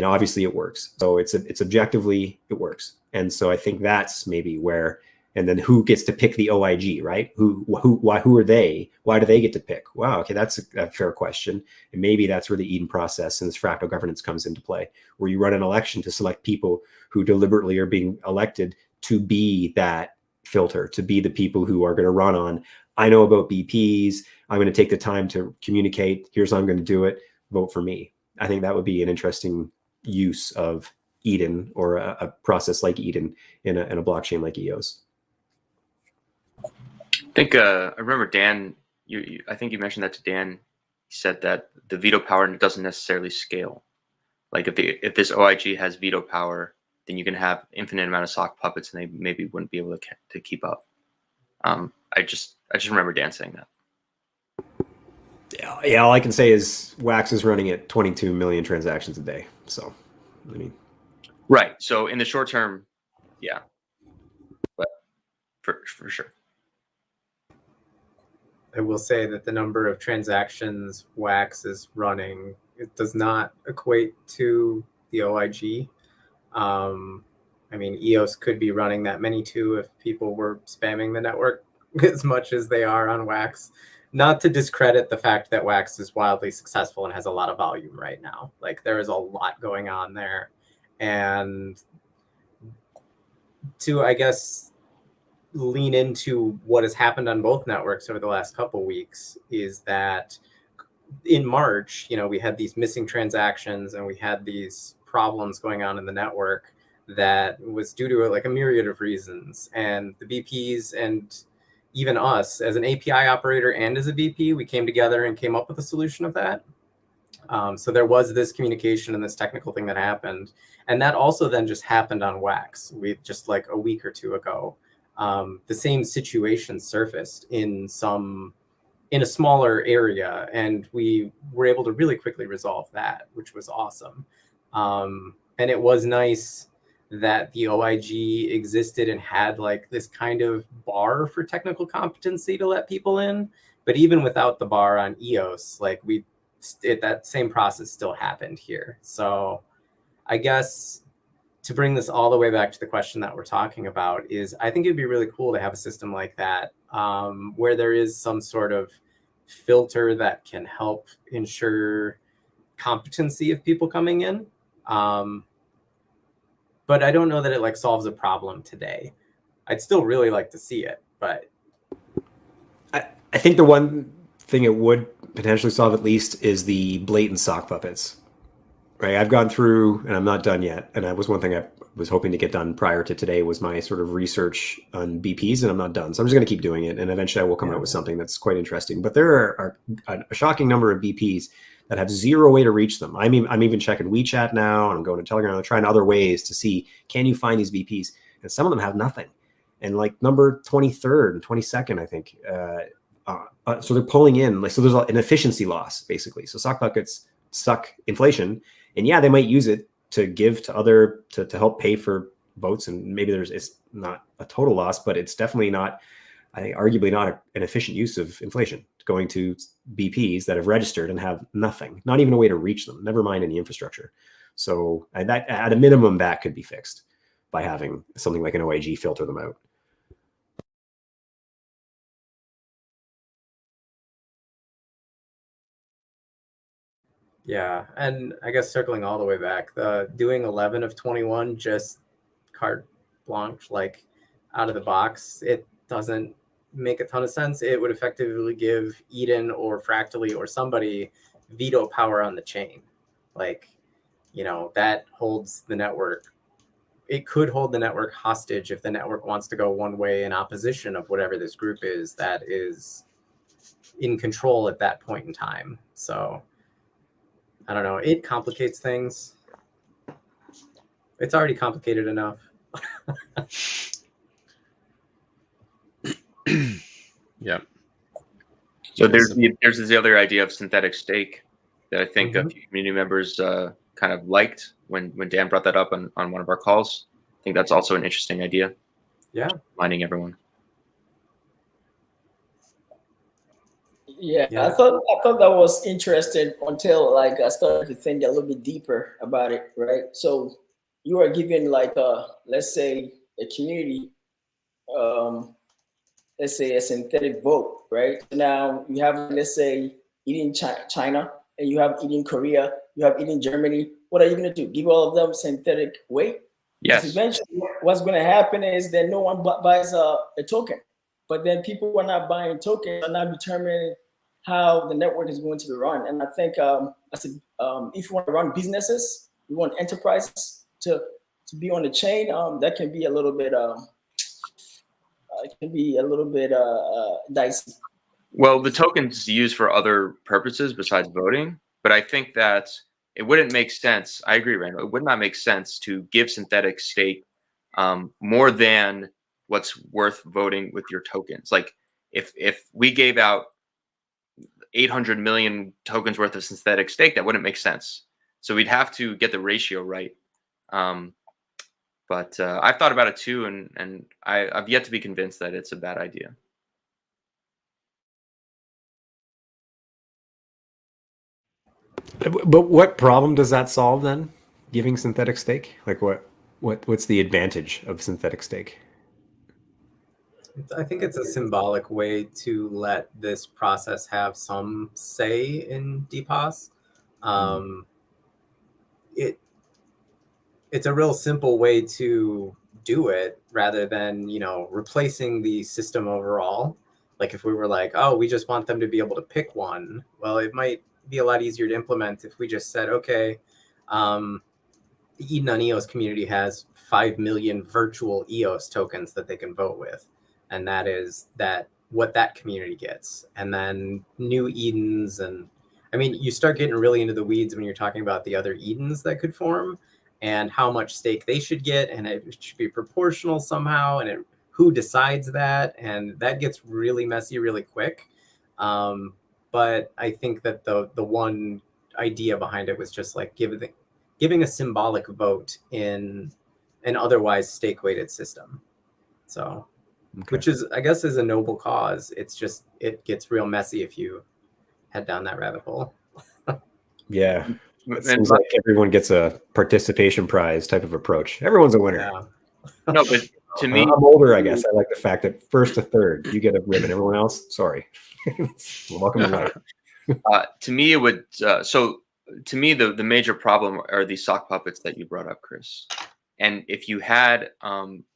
obviously it works. So it's objectively, it works. And so I think that's maybe where And then who gets to pick the OIG, right? Who are they? Why do they get to pick? Wow, okay, that's a fair question. And maybe that's where the Eden process and this fractal governance comes into play, where you run an election to select people who deliberately are being elected to be that filter, to be the people who are going to run on, I know about BPs, I'm going to take the time to communicate, here's how I'm going to do it, vote for me. I think that would be an interesting use of Eden, or a process like Eden in a blockchain like EOS. I think I remember Dan. I think you mentioned that to Dan. He said that the veto power doesn't necessarily scale. Like if this OIG has veto power, then you can have infinite amount of sock puppets, and they maybe wouldn't be able to keep up. I just remember Dan saying that. Yeah, all I can say is Wax is running at 22 million transactions a day. So, I mean, right. So in the short term, yeah, but for sure. I will say that the number of transactions Wax is running, it does not equate to the OIG. I mean, EOS could be running that many too if people were spamming the network as much as they are on Wax. Not to discredit the fact that Wax is wildly successful and has a lot of volume right now. Like, there is a lot going on there. And to, I guess, lean into what has happened on both networks over the last couple weeks is that in March, we had these missing transactions and we had these problems going on in the network that was due to like a myriad of reasons. And the BPs and even us as an API operator and as a BP, we came together and came up with a solution of that. So there was this communication and this technical thing that happened. And that also then just happened on Wax. We just like a week or two ago. The same situation surfaced in a smaller area, and we were able to really quickly resolve that, which was awesome. And it was nice that the OIG existed and had like this kind of bar for technical competency to let people in. But even without the bar on EOS, like that same process still happened here. So I guess to bring this all the way back to the question that we're talking about is, I think it'd be really cool to have a system like that, where there is some sort of filter that can help ensure competency of people coming in. But I don't know that it like solves a problem today. I'd still really like to see it, but I think the one thing it would potentially solve at least is the blatant sock puppets. Right, I've gone through, and I'm not done yet. And that was one thing I was hoping to get done prior to today, was my sort of research on BPs, and I'm not done. So I'm just going to keep doing it, and eventually I will come out with something that's quite interesting. But there are a shocking number of BPs that have zero way to reach them. I'm even checking WeChat now, and I'm going to Telegram. I'm trying other ways to see, can you find these BPs? And some of them have nothing. And like number 23rd and 22nd, I think. So they're pulling in, like, so there's an efficiency loss, basically. So sock buckets suck inflation. And yeah, they might use it to give to other, to help pay for votes. And maybe it's not a total loss, but it's definitely not, I think, arguably not an efficient use of inflation, going to BPs that have registered and have nothing, not even a way to reach them, never mind any infrastructure. So that, at a minimum, that could be fixed by having something like an OIG filter them out. yeah. And I guess circling all the way back, doing 11 of 21 just carte blanche, like out of the box, it doesn't make a ton of sense. It would effectively give Eden or Fractally or somebody veto power on the chain. Like, that holds the network. It could hold the network hostage if the network wants to go one way in opposition of whatever this group is that is in control at that point in time. So I don't know. It complicates things. It's already complicated enough. Yep. So there's the other idea of synthetic stake that I think a few community members kind of liked when Dan brought that up on one of our calls. I think that's also an interesting idea. Yeah. Reminding everyone. Yeah, I thought that was interesting until like I started to think a little bit deeper about it, right? So you are given like let's say a community let's say a synthetic vote, right? Now you have, let's say, Eden China, and you have Eden Korea, you have Eden Germany. What are you going to do? Give all of them synthetic weight? Because Yes. eventually what's going to happen is that no one buys a token, but then people who are not buying tokens are not determining how the network is going to be run. And I think if you want to run businesses, you want enterprises to be on the chain, that can be a little bit dicey. Well, the token's used for other purposes besides voting, but I think that it wouldn't make sense. I agree, Randall. It would not make sense to give synthetic stake more than what's worth voting with your tokens. Like if we gave out 800 million tokens worth of synthetic stake, that wouldn't make sense. So we'd have to get the ratio right. But I've thought about it too, and I've yet to be convinced that it's a bad idea. But what problem does that solve then? Giving synthetic stake? Like what's the advantage of synthetic stake? I think it's a symbolic way to let this process have some say in DPoS. It's a real simple way to do it rather than, replacing the system overall. Like if we were like, oh, we just want them to be able to pick one. Well, it might be a lot easier to implement if we just said, okay, the Eden on EOS community has 5 million virtual EOS tokens that they can vote with. And that is what that community gets. And then new Edens. And I mean, you start getting really into the weeds when you're talking about the other Edens that could form and how much stake they should get. And it should be proportional somehow. And who decides that? And that gets really messy really quick. But I think that the one idea behind it was just like giving a symbolic vote in an otherwise stake-weighted system. So, okay. Which is, I guess, is a noble cause. It's just, it gets real messy if you head down that rabbit hole. Yeah. It seems like everyone gets a participation prize type of approach. Everyone's a winner. Yeah. No, but to me, I'm older, I guess. I like the fact that first to third, you get a ribbon. Everyone else, sorry. Welcome to life. To me, it would. So to me, the major problem are these sock puppets that you brought up, Chris. And if you had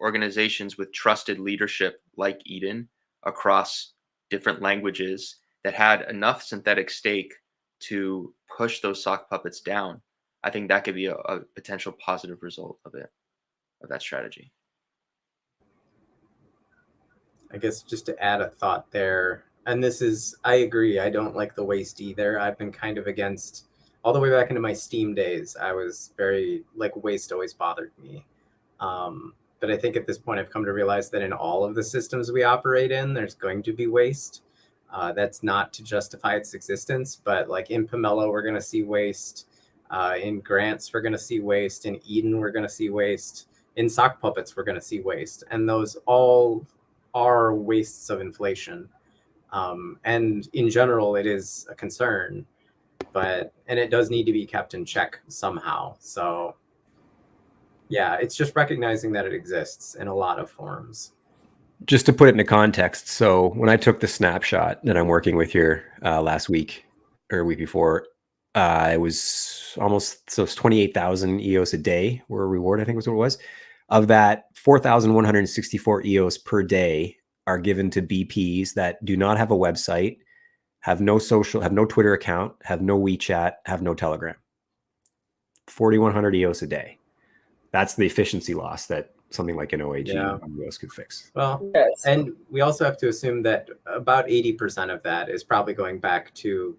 organizations with trusted leadership like Eden across different languages that had enough synthetic stake to push those sock puppets down, I think that could be a potential positive result of that strategy. I guess just to add a thought there, and this is, I agree, I don't like the waste either. I've been kind of against, all the way back into my Steam days, I was very, waste always bothered me. But I think at this point I've come to realize that in all of the systems we operate in, there's going to be waste. That's not to justify its existence, but in Pomelo, we're going to see waste. In Grants, we're going to see waste. In Eden, we're going to see waste. In sock puppets, we're going to see waste. And those all are wastes of inflation. And in general, it is a concern, and it does need to be kept in check somehow. So yeah, it's just recognizing that it exists in a lot of forms. Just to put it into context, so when I took the snapshot that I'm working with here last week or a week before, it was almost, so it's 28,000 EOS a day were a reward, I think was what it was. Of that, 4,164 EOS per day are given to BPs that do not have a website, have no Twitter account, have no WeChat, have no Telegram. 4,100 EOS a day. That's the efficiency loss that something like an OAG EOS could fix. Well, yes. And we also have to assume that about 80% of that is probably going back to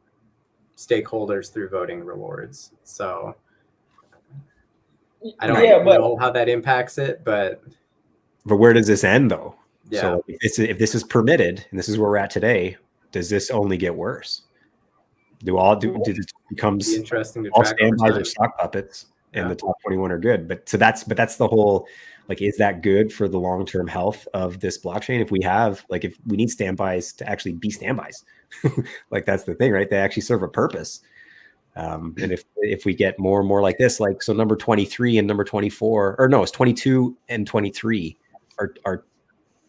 stakeholders through voting rewards. So I don't know how that impacts it, but where does this end though? Yeah. So if this is permitted and this is where we're at today, does this only get worse? Do this becomes interesting to all track standbys or sock puppets and the top 21 are good? But that's the whole, is that good for the long-term health of this blockchain? If we have, if we need standbys to actually be standbys, that's the thing, right? They actually serve a purpose. And if we get more and more like this, so number 23 and number 24, or no, it's 22 and 23 are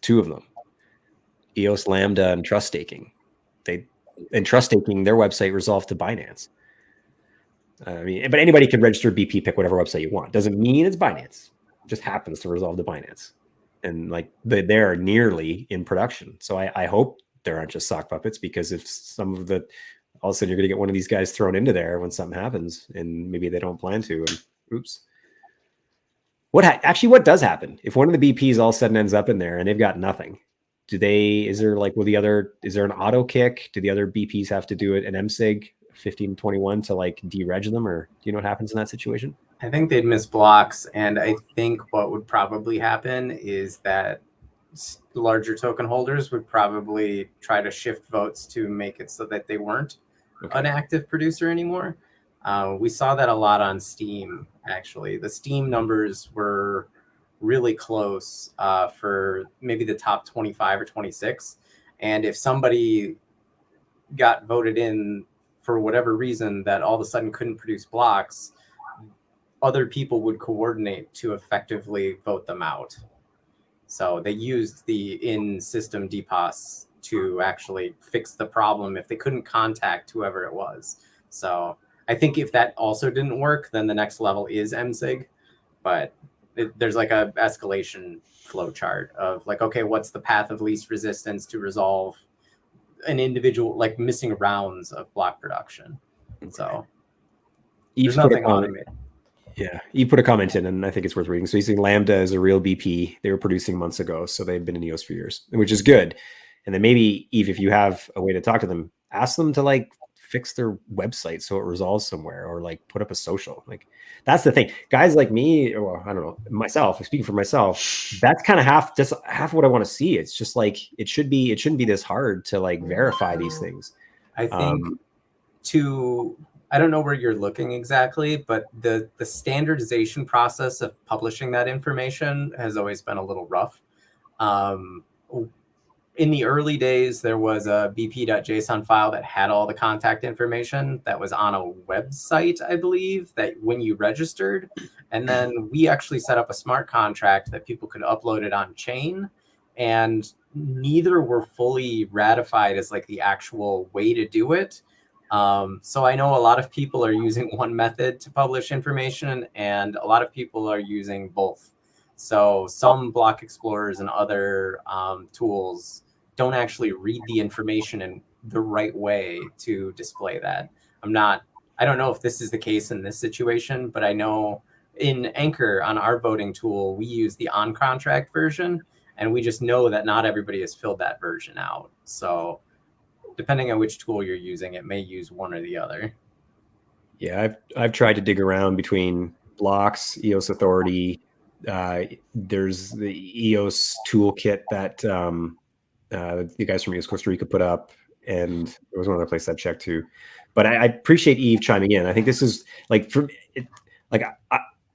two of them, EOS Lambda and Trust Staking. Trust Staking, their website resolved to Binance. I mean, but anybody can register BP, pick whatever website you want. Doesn't mean it's Binance. It just happens to resolve to Binance. And like they're nearly in production. So I hope there aren't just sock puppets, because if some of the, all of a sudden you're going to get one of these guys thrown into there when something happens and maybe they don't plan to, and oops. What does happen if one of the BPs all of a sudden ends up in there and they've got nothing? Is there an auto kick? Do the other BPs have to do it an MSIG 1521 to like dereg them, or do you know what happens in that situation? I think they'd miss blocks, and I think what would probably happen is that larger token holders would probably try to shift votes to make it so that they weren't an active producer anymore. We saw that a lot on Steam, actually. The Steam numbers were really close for maybe the top 25 or 26. And if somebody got voted in for whatever reason that all of a sudden couldn't produce blocks, other people would coordinate to effectively vote them out. So they used the in-system DPoS to actually fix the problem if they couldn't contact whoever it was. So I think if that also didn't work, then the next level is MSIG. But there's like a escalation flow chart of like, okay, what's the path of least resistance to resolve an individual, like missing rounds of block production. So there's nothing automated. Yeah, you put a comment in, and I think it's worth reading. So he's saying Lambda is a real BP. They were producing months ago, so they've been in EOS for years, which is good. And then maybe, Eve, if you have a way to talk to them, ask them to like fix their website so it resolves somewhere, or like put up a social. Like that's the thing. Guys like me, or I don't know, myself, speaking for myself, that's kind of half of what I want to see. It's just like it shouldn't be this hard to like verify these things. I think I don't know where you're looking exactly, but the standardization process of publishing that information has always been a little rough. In the early days, there was a bp.json file that had all the contact information that was on a website, I believe, that when you registered. And then we actually set up a smart contract that people could upload it on chain. And neither were fully ratified as like the actual way to do it. So I know a lot of people are using one method to publish information, and a lot of people are using both. So some block explorers and other tools don't actually read the information in the right way to display that. I don't know if this is the case in this situation, but I know in Anchor on our voting tool, we use the on-contract version, and we just know that not everybody has filled that version out. So depending on which tool you're using, it may use one or the other. Yeah, I've tried to dig around between blocks, EOS Authority. There's the EOS toolkit that the guys from EOS Costa Rica put up, and there was one other place I checked too. But I appreciate Eve chiming in. I think this is like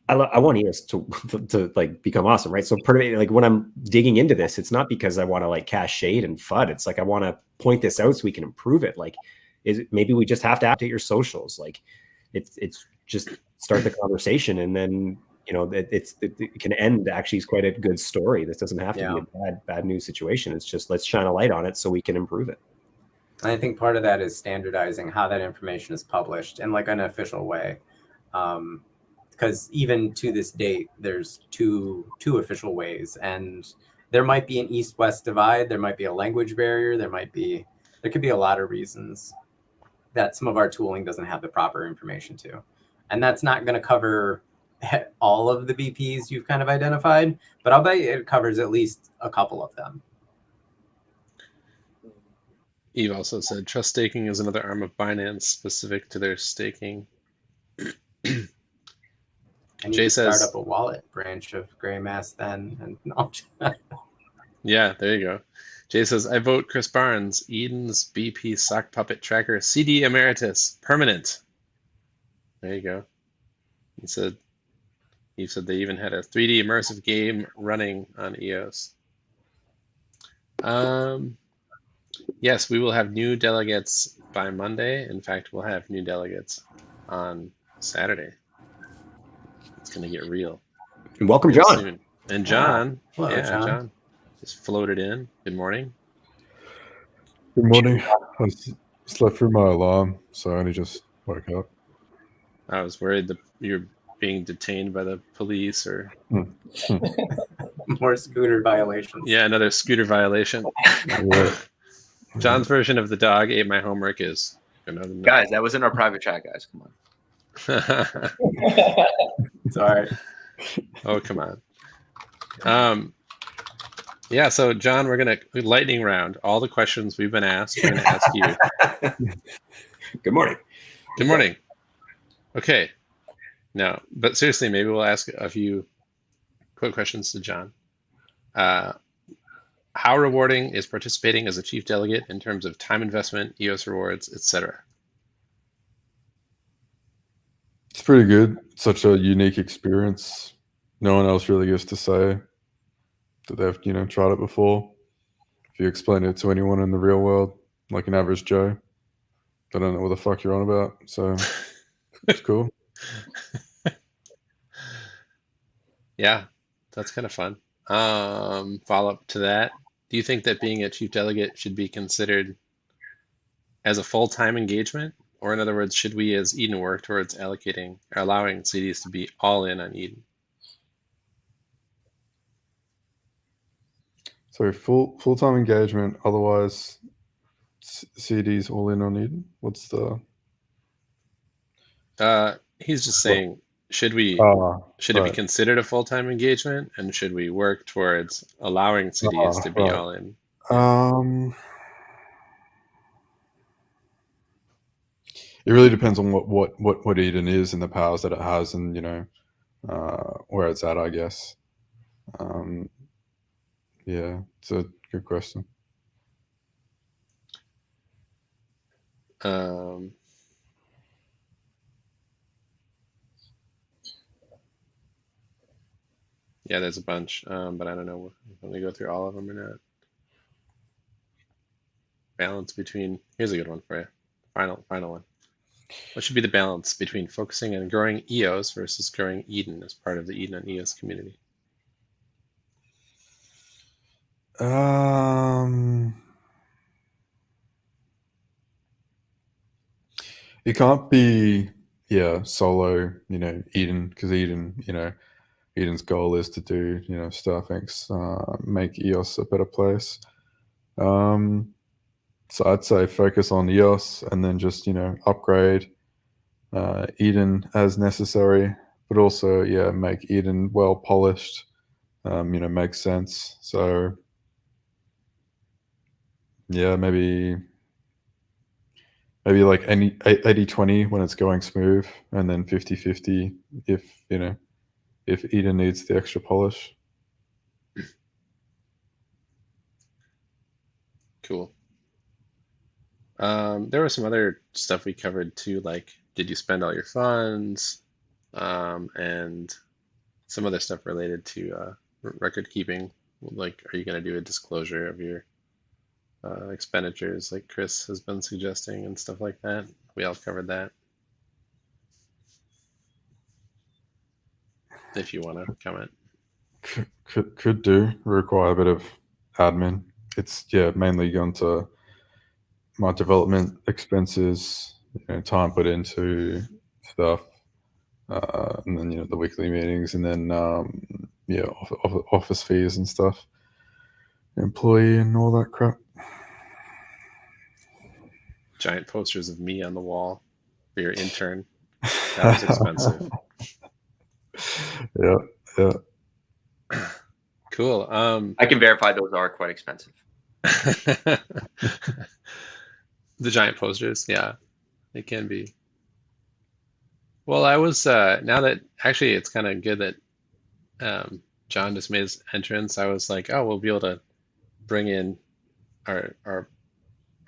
I want EOS to like become awesome, right? So part of it, like when I'm digging into this, it's not because I want to like cast shade and FUD. It's like I want to point this out so we can improve it. Like, maybe we just have to update your socials. Like, it's just start the conversation, and then it can end. Actually, it's quite a good story. This doesn't have to be a bad news situation. It's just let's shine a light on it so we can improve it. And I think part of that is standardizing how that information is published in like an official way. Because even to this date, there's two official ways, and there might be an east-west divide. There might be a language barrier. There could be a lot of reasons that some of our tooling doesn't have the proper information to, and that's not going to cover all of the BPs you've kind of identified, but I'll bet it covers at least a couple of them. Eve also said trust staking is another arm of Binance specific to their staking. And you start up a wallet branch of Greymass then. And yeah, there you go. Jay says, I vote Chris Barnes, Eden's BP sock puppet tracker, CD emeritus, permanent. There you go. He said they even had a 3D immersive game running on EOS. Yes, we will have new delegates by Monday. In fact, we'll have new delegates on Saturday. It's going to get real. And welcome, John. Soon. And John. Hello, yeah, John. just floated in. Good morning. Good morning. I slept through my alarm, so I only just woke up. I was worried that you're being detained by the police or More scooter violations. yeah, another scooter violation. Yeah. John's version of the dog ate my homework is another no. Guys, that was in our private chat, guys. Come on. Sorry. Oh, come on. Yeah, so John, we're gonna lightning round all the questions we've been asked. We're gonna ask you. Good morning. Good morning. Okay. No, but seriously, maybe we'll ask a few quick questions to John. How rewarding is participating as a chief delegate in terms of time investment, EOS rewards, etc.? It's pretty good. Such a unique experience. No one else really gets to say that they've, tried it before. If you explain it to anyone in the real world, like an average Joe, they don't know what the fuck you're on about. So it's cool. Yeah, that's kind of fun. Follow up to that. Do you think that being a chief delegate should be considered as a full-time engagement? Or in other words, should we as Eden work towards allocating or allowing CDs to be all in on Eden? So full-time engagement, otherwise CDs all in on Eden? What's the... He's just saying, should it be right. considered a full-time engagement, and should we work towards allowing CDs to be right. all in? It really depends on what Eden is and the powers that it has, and where it's at, I guess. Yeah, it's a good question. Yeah, there's a bunch, but I don't know if I'm gonna go through all of them or not. Balance between, here's a good one for you. Final one. What should be the balance between focusing on growing EOS versus growing Eden as part of the Eden and EOS community? It can't be solo, Eden, because Eden's goal is to do, Starthinks, make EOS a better place. So I'd say focus on EOS and then just, upgrade Eden as necessary, but also, make Eden well polished, makes sense. So, maybe like 80-20 when it's going smooth, and then 50-50 if Eden needs the extra polish. Cool. There was some other stuff we covered too, like did you spend all your funds, and some other stuff related to record keeping, like are you going to do a disclosure of your expenditures like Chris has been suggesting and stuff like that. We all covered that. If you want to comment. Could do require a bit of admin. It's mainly gone to my development expenses, time put into stuff, and then the weekly meetings, and then office fees and stuff, employee and all that crap. Giant posters of me on the wall for your intern. That was expensive. Yeah. Cool. I can verify those are quite expensive. The giant posters, yeah, it can be. Well, I was now that actually it's kind of good that John just made his entrance. I was like, oh, we'll be able to bring in our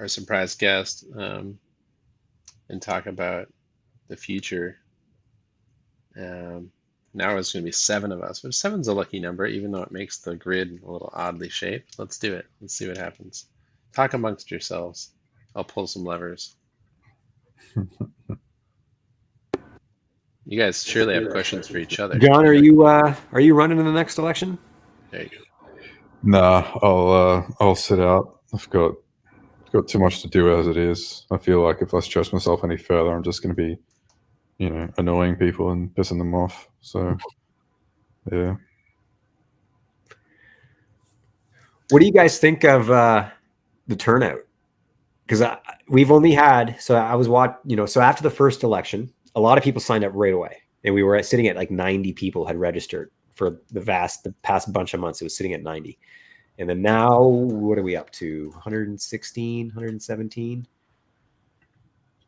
surprise guest and talk about the future. Now it's going to be 7 of us, but 7's a lucky number, even though it makes the grid a little oddly shaped. Let's do it. Let's see what happens. Talk amongst yourselves. I'll pull some levers. You guys surely have questions for each other. John, are you running in the next election? There you Nah, I'll sit out. I've got too much to do as it is. I feel like if I stress myself any further, I'm just going to be, annoying people and pissing them off. So, yeah. What do you guys think of the turnout? Because we've only had, so I was so after the first election, a lot of people signed up right away, and we were sitting at like 90 people had registered for the past bunch of months. It was sitting at 90, and then now what are we up to? 116, 117.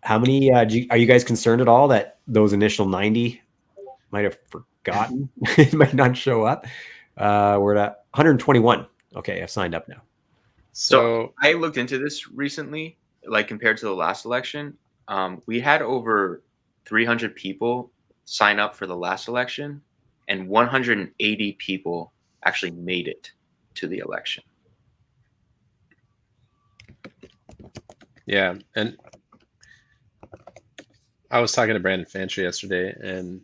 How many are you guys concerned at all that those initial 90 might have forgotten, might not show up? We're at 121. Okay, I've signed up now. So I looked into this recently, like compared to the last election. We had over 300 people sign up for the last election, and 180 people actually made it to the election. Yeah, and I was talking to Brandon Fantry yesterday, and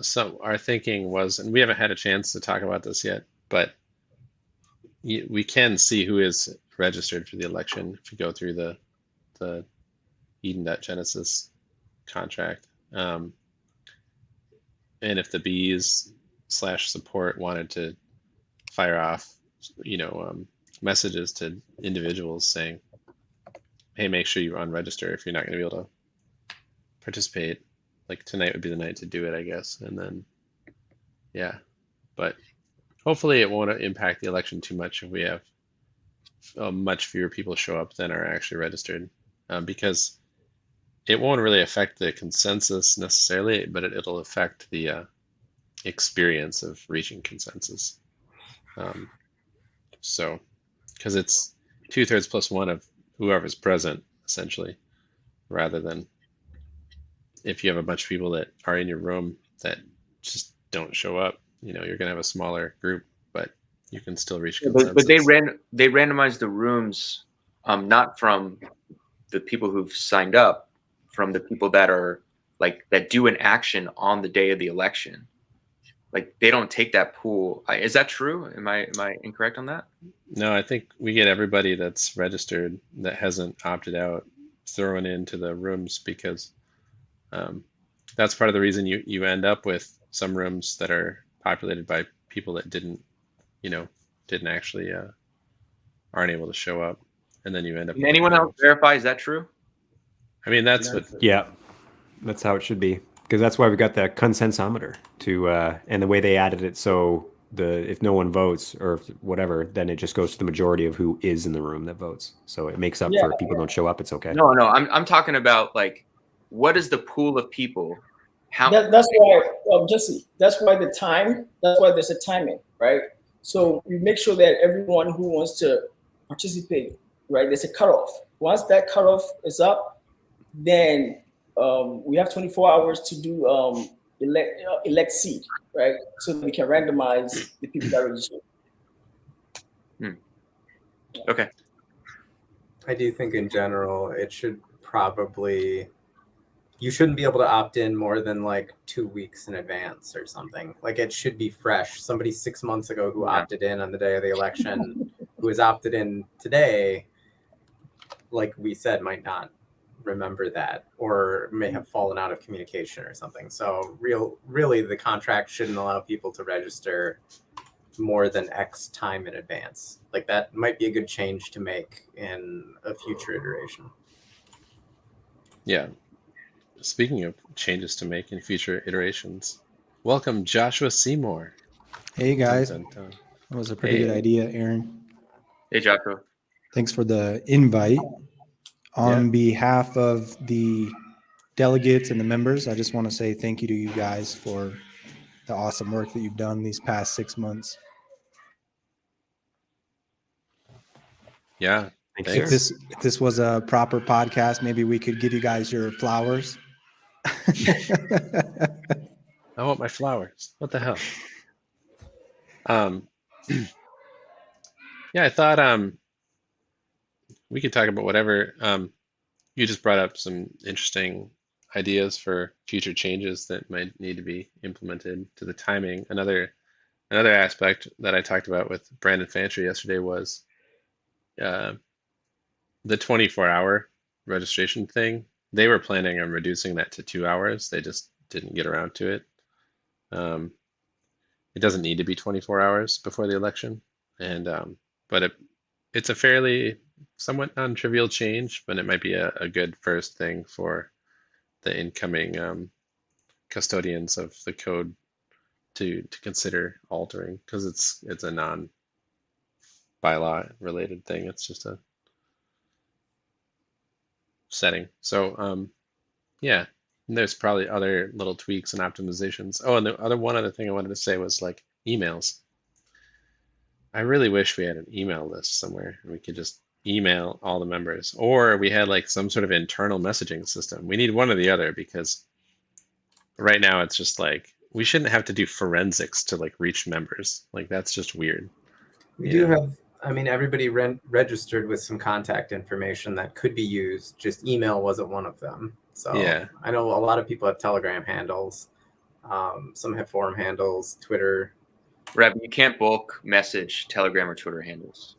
so our thinking was, and we haven't had a chance to talk about this yet, but we can see who is registered for the election if you go through the Eden.Genesis contract. And if the bees /support wanted to fire off, messages to individuals saying, hey, make sure you unregister if you're not going to be able to participate. Like tonight would be the night to do it, I guess. And then, yeah, but hopefully it won't impact the election too much if we have much fewer people show up than are actually registered, because it won't really affect the consensus necessarily, but it'll affect the experience of reaching consensus. So, because it's 2/3 plus one of whoever's present, essentially, rather than if you have a bunch of people that are in your room that just don't show up, you're going to have a smaller group, but you can still reach consensus. But they randomized the rooms, not from the people who've signed up, from the people that are that do an action on the day of the election. Like they don't take that pool. Is that true? Am I incorrect on that? No, I think we get everybody that's registered that hasn't opted out thrown into the rooms, because that's part of the reason you end up with some rooms that are populated by people that didn't actually aren't able to show up, and then you end up. Can anyone else verify? Is that true? I mean, that's what. Yeah, that's how it should be, because that's why we got the consensometer to, and the way they added it. So if no one votes or whatever, then it just goes to the majority of who is in the room that votes. So it makes up for if people don't show up. It's okay. No, I'm talking about what is the pool of people? That's why, Jesse. That's why there's a timing, right? So we make sure that everyone who wants to participate, right? There's a cutoff. Once that cutoff is up, then we have 24 hours to do elect seat, right? So that we can randomize the people that register. Okay. I do think in general it should probably. You shouldn't be able to opt in more than 2 weeks in advance or something. It should be fresh. Somebody 6 months ago who opted in on the day of the election, who has opted in today, like we said, might not remember that or may have fallen out of communication or something. So really the contract shouldn't allow people to register more than X time in advance. That might be a good change to make in a future iteration. Yeah. Speaking of changes to make in future iterations, welcome Joshua Seymour. Hey guys, Dun, dun, dun. that was a pretty good idea, Aaron. Hey, Jocko. Thanks for the invite. On behalf of the delegates and the members, I just want to say thank you to you guys for the awesome work that you've done these past 6 months. Yeah. If this was a proper podcast, maybe we could give you guys your flowers. I want my flowers. What the hell? Yeah, I thought we could talk about whatever. You just brought up some interesting ideas for future changes that might need to be implemented to the timing. Another another aspect that I talked about with Brandon Fancher yesterday was uh, the 24-hour registration thing. They were planning on reducing that to 2 hours. They just didn't get around to it. Um, it doesn't need to be 24 hours before the election, and but it's a fairly somewhat non-trivial change, but it might be a good first thing for the incoming custodians of the code to consider altering, because it's a non-bylaw related thing. It's just a setting. So yeah, and there's probably other little tweaks and optimizations. Oh, and the one other thing I wanted to say was like emails. I really wish we had an email list somewhere and we could just email all the members, or we had like some sort of internal messaging system. We need one or the other, because right now it's just like we shouldn't have to do forensics to like reach members. Like that's just weird. We do have, I mean, everybody registered with some contact information that could be used. Just email wasn't one of them. So Yeah. I know a lot of people have Telegram handles. Some have forum handles, Twitter. Rev, you can't bulk message Telegram or Twitter handles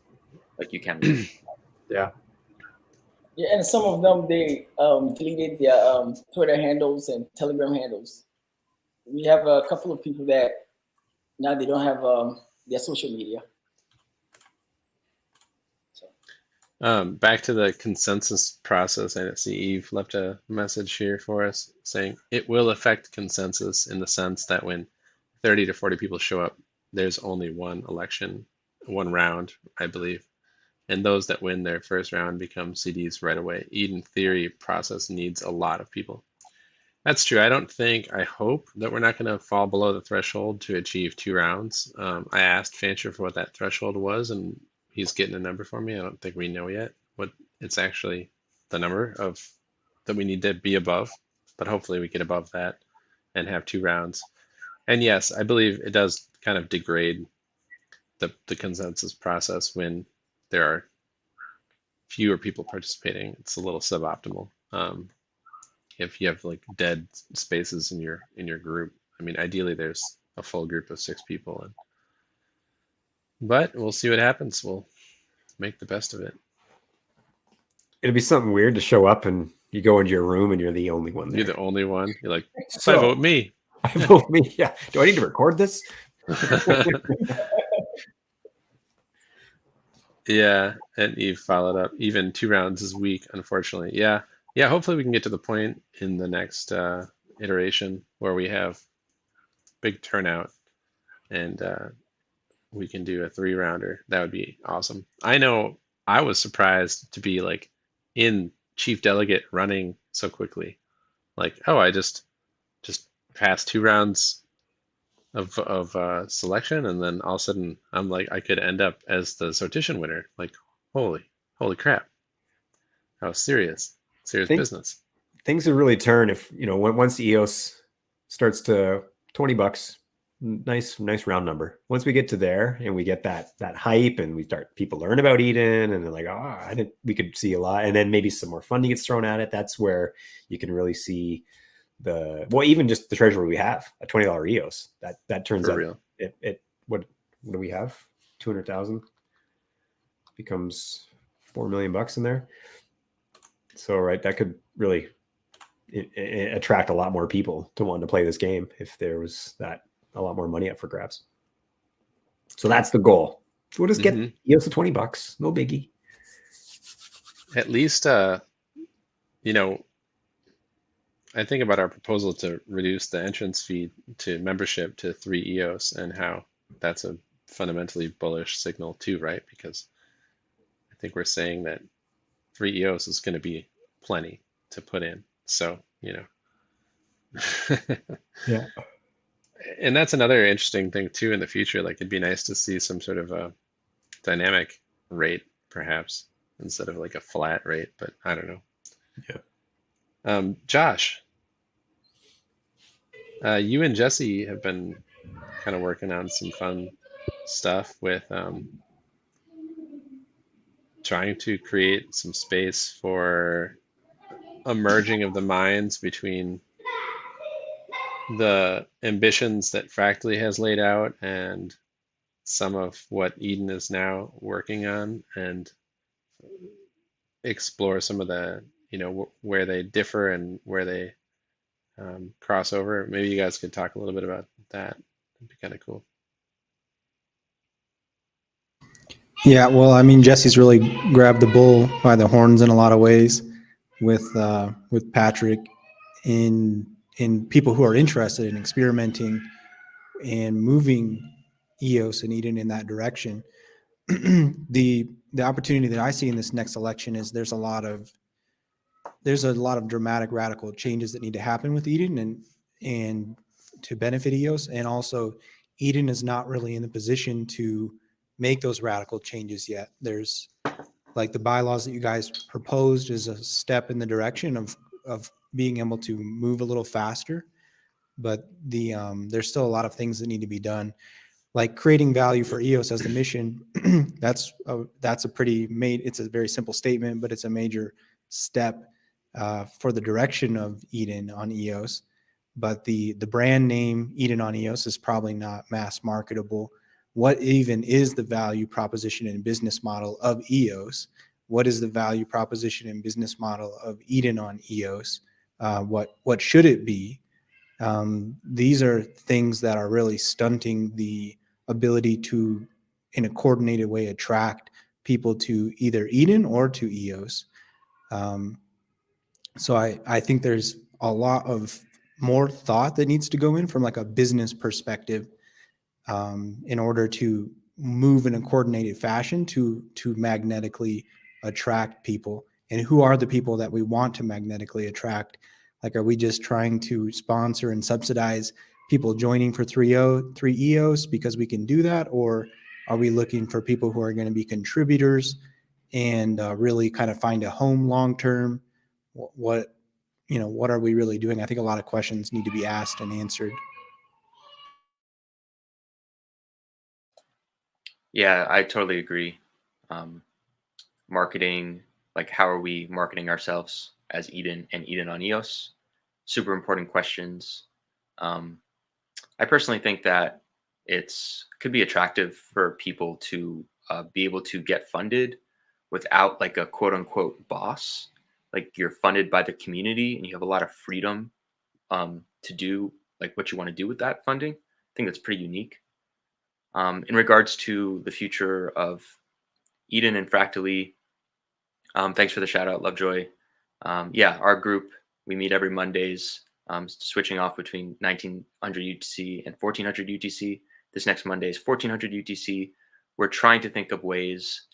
like you can. Yeah. Yeah, and some of them they deleted their Twitter handles and Telegram handles. We have a couple of people that now they don't have their social media. Back to the consensus process, I see Eve left a message here for us saying it will affect consensus in the sense that when 30 to 40 people show up, there's only one election, one round, I believe. And those that win their first round become CDs right away. Eden theory process needs a lot of people. That's true. I hope that we're not going to fall below the threshold to achieve 2 rounds. I asked Fancher for what that threshold was, and he's getting a number for me. I don't think we know yet what it's actually the number of that we need to be above, but hopefully we get above that and have 2 rounds. And yes, I believe it does kind of degrade the consensus process when there are fewer people participating. It's a little suboptimal. If you have like dead spaces in your group, I mean, ideally there's a full group of 6 people, but we'll see what happens. We'll make the best of it. It'd be something weird to show up and you go into your room and you're the only one there. You're the only one. You're like, So, I vote me. I vote me. Yeah. Do I need to record this? Yeah, and Eve followed up. Even 2 rounds is weak, unfortunately. Yeah. Hopefully we can get to the point in the next iteration where we have big turnout and we can do a 3-rounder. That would be awesome. I know I was surprised to be like in Chief Delegate running so quickly. Like, oh, I just passed 2 rounds of selection, and then all of a sudden I'm like, I could end up as the sortition winner. Like, holy crap. That was serious business. Things will really turn if, once EOS starts to $20, nice round number. Once we get to there and we get that hype and people learn about Eden and they're like, I think we could see a lot. And then maybe some more funding gets thrown at it. That's where you can really see even just the treasury we have, a $20 EOS, that turns out real. What do we have? 200,000 becomes $4 million in there. So, right, that could really attract a lot more people to want to play this game if there was a lot more money up for grabs. So that's the goal. So we'll just get EOS to $20, no biggie. At least, I think about our proposal to reduce the entrance fee to membership to 3 EOS and how that's a fundamentally bullish signal too, right? Because I think we're saying that 3 EOS is going to be plenty to put in. So, Yeah. And that's another interesting thing too in the future. Like, it'd be nice to see some sort of a dynamic rate, perhaps, instead of like a flat rate, but I don't know. Yeah. Josh, you and Jesse have been kind of working on some fun stuff with trying to create some space for a merging of the minds between the ambitions that Fractally has laid out and some of what Eden is now working on and explore some of the, where they differ and where they cross over. Maybe you guys could talk a little bit about that. That'd be kind of cool. Yeah, well, I mean, Jesse's really grabbed the bull by the horns in a lot of ways with Patrick in people who are interested in experimenting and moving EOS and Eden in that direction. The opportunity that I see in this next election is there's a lot of dramatic, radical changes that need to happen with Eden and to benefit EOS, and also Eden is not really in the position to make those radical changes yet. There's like the bylaws that you guys proposed is a step in the direction of being able to move a little faster, but there's still a lot of things that need to be done, like creating value for EOS as the mission. That's a it's a very simple statement, but it's a major step for the direction of Eden on EOS. But the brand name Eden on EOS is probably not mass marketable. What even is the value proposition and business model of EOS? What is the value proposition and business model of Eden on EOS? What should it be? These are things that are really stunting the ability to, in a coordinated way, attract people to either Eden or to EOS. So I think there's a lot of more thought that needs to go in from like a business perspective in order to move in a coordinated fashion to magnetically attract people. And who are the people that we want to magnetically attract? Like, are we just trying to sponsor and subsidize people joining for 3 EOS because we can do that? Or are we looking for people who are going to be contributors and really kind of find a home long-term? What are we really doing? I think a lot of questions need to be asked and answered. Yeah, I totally agree. Marketing, like how are we marketing ourselves as Eden and Eden on EOS? Super important questions. I personally think that could be attractive for people to be able to get funded without like a quote unquote boss. Like you're funded by the community and you have a lot of freedom to do like what you want to do with that funding. I think that's pretty unique. In regards to the future of Eden and Fractally, thanks for the shout out, Lovejoy. Yeah, our group, we meet every Mondays, switching off between 1900 UTC and 1400 UTC. This next Monday is 1400 UTC. We're trying to think of ways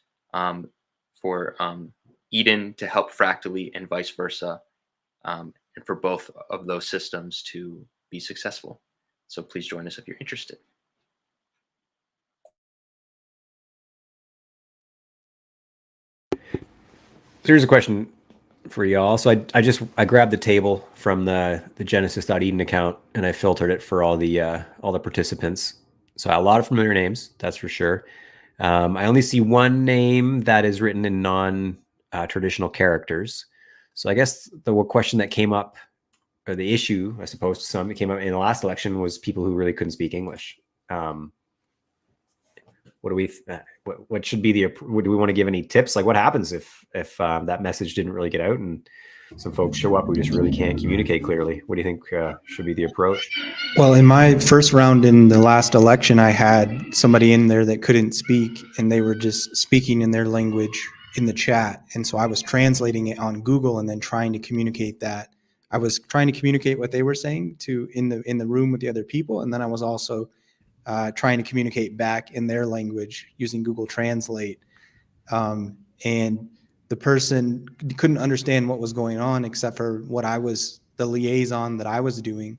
for Eden to help Fractally and vice versa, and for both of those systems to be successful. So please join us if you're interested. So here's a question for y'all. So I grabbed the table from the Genesis.Eden account and I filtered it for all the participants. So a lot of familiar names, that's for sure. I only see one name that is written in non-traditional characters. So I guess the question that came up, or the issue, I suppose, to some that came up in the last election was people who really couldn't speak English. What should be do we want to give any tips? Like what happens if that message didn't really get out and some folks show up who just really can't communicate clearly? What do you think should be the approach? Well, in my first round in the last election, I had somebody in there that couldn't speak and they were just speaking in their language in the chat. And so I was translating it on Google and then trying to communicate that. I was trying to communicate what they were saying in the room with the other people. And then I was also trying to communicate back in their language using Google Translate. And the person couldn't understand what was going on except for the liaison that I was doing.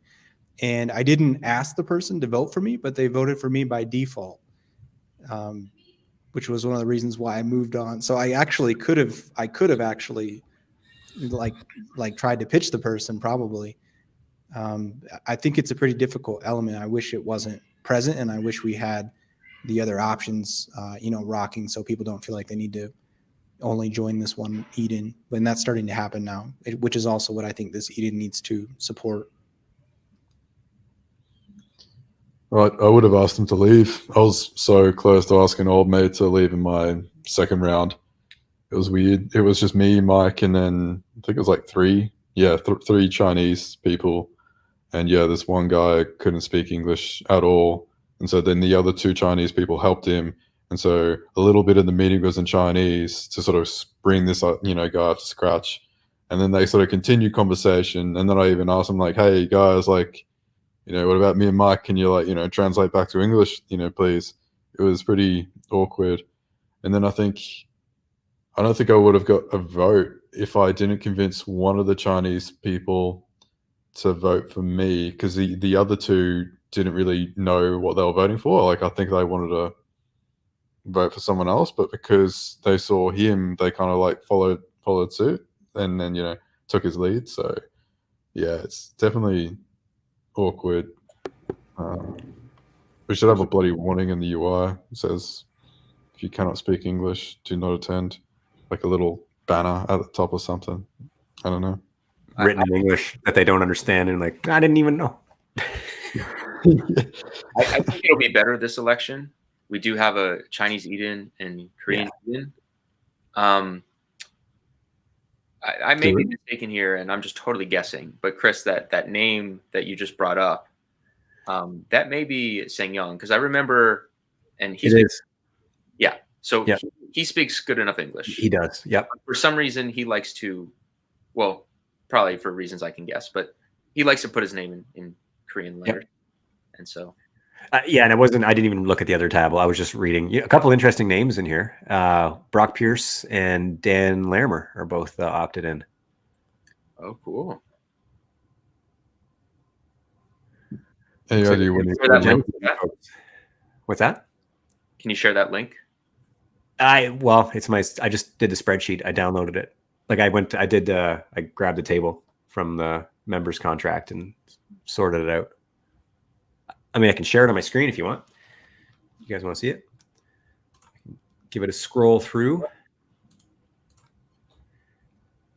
And I didn't ask the person to vote for me, but they voted for me by default, which was one of the reasons why I moved on. So I actually could have actually like tried to pitch the person probably. I think it's a pretty difficult element. I wish it wasn't present, and I wish we had the other options, rocking, so people don't feel like they need to only join this one Eden. And that's starting to happen now, which is also what I think this Eden needs to support. I would have asked him to leave. I was so close to asking old mate to leave in my second round. It was weird. It was just me, Mike, and then I think it was like three Chinese people. And yeah, this one guy couldn't speak English at all. And so then the other two Chinese people helped him. And so a little bit of the meeting was in Chinese to sort of bring this, guy up to scratch. And then they sort of continued conversation. And then I even asked him, like, hey, guys, like, what about me and Mike? Can you, like, translate back to English, please? It was pretty awkward. And then I don't think I would have got a vote if I didn't convince one of the Chinese people to vote for me, because the other two didn't really know what they were voting for. Like, I think they wanted to vote for someone else, but because they saw him, they kind of like followed suit and then, took his lead. So yeah, it's definitely awkward. We should have a bloody warning in the UI. It says, if you cannot speak English, do not attend. Like a little banner at the top or something. I don't know. Written in English that they don't understand, and like, I didn't even know. I think it'll be better this election. We do have a Chinese Eden and Korean Eden. I may be mistaken here, and I'm just totally guessing. But Chris, that name that you just brought up, that may be Sang-Young, because I remember, and he speaks, yeah. So he speaks good enough English. He does. Yep. For some reason, he likes to, well, probably for reasons I can guess, but he likes to put his name in Korean letters, and so. And I didn't even look at the other tab. I was just reading a couple interesting names in here. Brock Pierce and Dan Larimer are both opted in. Oh, cool. Any idea when What's that? Can you share that link? I just did the spreadsheet. I downloaded it. Like I grabbed the table from the members contract and sorted it out. I mean, I can share it on my screen if you want. You guys want to see it? Give it a scroll through.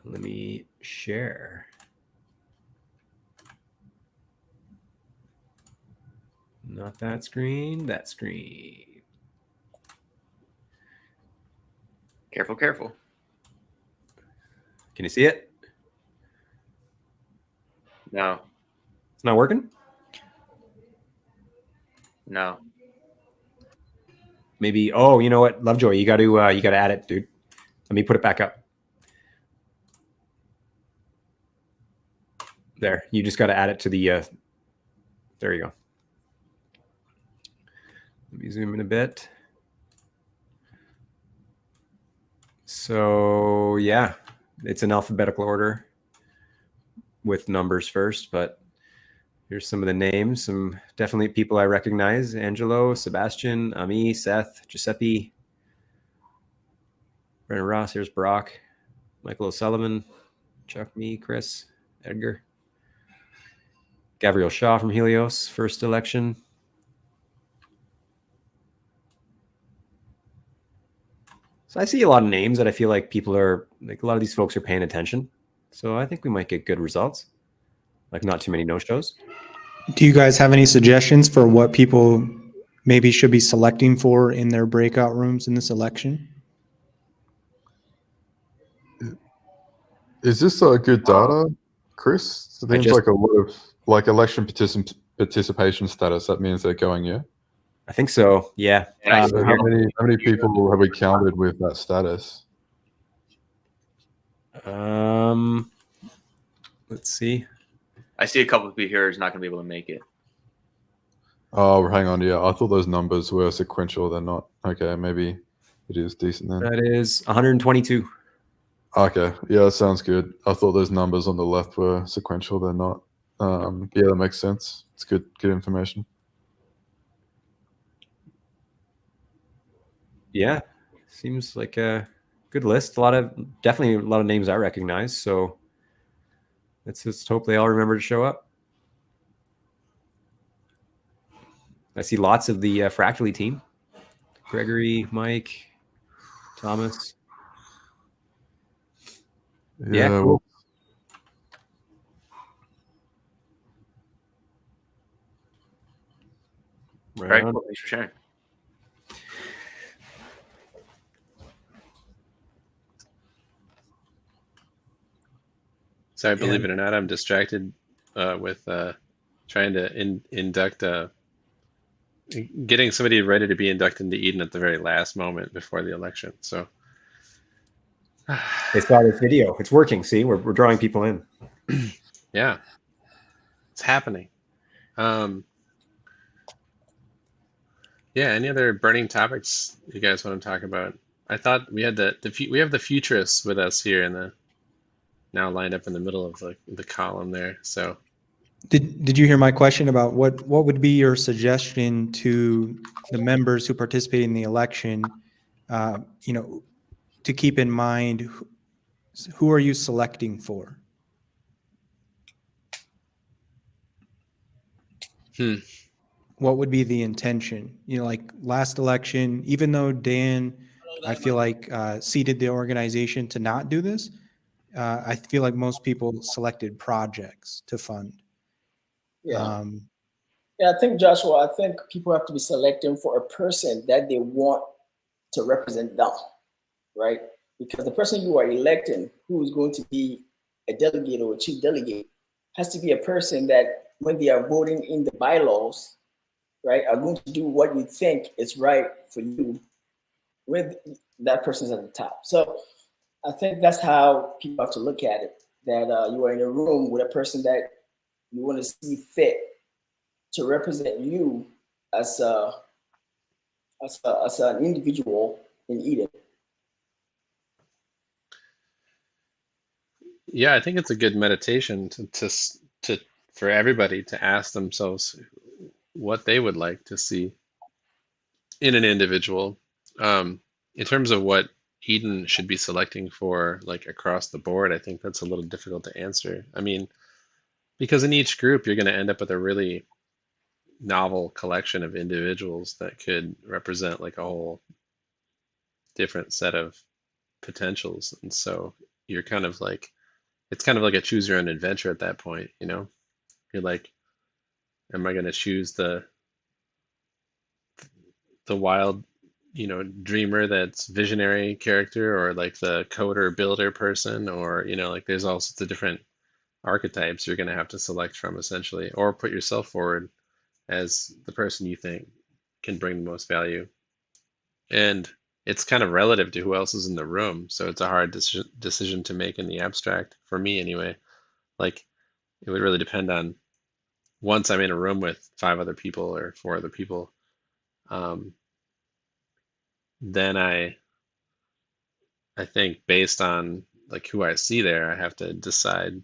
Let me share. Not that screen, that screen. Careful, careful. Can you see it? No. It's not working? No. Maybe. Oh, you know what, Lovejoy, you got to add it, dude. Let me put it back up. There, you just got to add it to the. There you go. Let me zoom in a bit. So yeah, it's in alphabetical order with numbers first, but here's some of the names. Some definitely people I recognize: Angelo, Sebastian, Ami, Seth, Giuseppe, Brennan Ross. Here's Brock, Michael O'Sullivan, Chuck, me, Chris, Edgar, Gabriel Shaw from Helios, first election. So I see a lot of names that I feel like people are like, a lot of these folks are paying attention. So I think we might get good results. Like not too many no-shows. Do you guys have any suggestions for what people maybe should be selecting for in their breakout rooms in this election? Is this good data, Chris? It seems like a lot of like election participation status. That means they're going, yeah? I think so, yeah. So how many people have we counted with that status? Let's see. I see a couple of people here who's not going to be able to make it. Oh, hang on. Yeah, I thought those numbers were sequential. They're not. Okay, maybe it is decent then. That is 122. Okay, yeah, that sounds good. I thought those numbers on the left were sequential. They're not. Yeah, that makes sense. It's good information. Yeah, seems like a good list. Definitely a lot of names I recognize. So let's just hope they all remember to show up. I see lots of the Fractally team. Gregory, Mike, Thomas. Yeah, cool. Right Very on. cool. Thanks for sharing. Sorry, believe And it or not, I'm distracted with trying to induct getting somebody ready to be inducted into Eden at the very last moment before the election. So They saw this video. It's working. See, we're drawing people in. yeah, it's happening. Yeah, any other burning topics you guys want to talk about? I thought we had we have the futurists with us here in the now lined up in the middle of the column there. So did you hear my question about what would be your suggestion to the members who participate in the election? You know, to keep in mind, who are you selecting for? What would be the intention? You know, like last election, even though Dan, I feel like seeded the organization to not do this, I feel like most people selected projects to fund. Yeah. Yeah, I think, Joshua, I think people have to be selecting for a person that they want to represent them, right? Because the person you are electing, who is going to be a delegate or a chief delegate, has to be a person that when they are voting in the bylaws, right, are going to do what you think is right for you with that person's at the top. So I think that's how people have to look at it, that you are in a room with a person that you want to see fit to represent you as an individual in Eden. yeah, I think it's a good meditation to for everybody to ask themselves what they would like to see in an individual. In terms of what Eden should be selecting for, like across the board, I think that's a little difficult to answer. I mean, because in each group, you're going to end up with a really novel collection of individuals that could represent like a whole different set of potentials. And so you're kind of like, it's kind of like a choose your own adventure at that point, you know? You're like, am I going to choose the wild, you know, dreamer that's visionary character, or like the coder builder person, or, you know, like there's all sorts of different archetypes you're going to have to select from essentially, or put yourself forward as the person you think can bring the most value. And it's kind of relative to who else is in the room. So it's a hard decision to make in the abstract, for me anyway. Like it would really depend on, once I'm in a room with 5 other people or 4 other people, then I think based on like who I see there, I have to decide,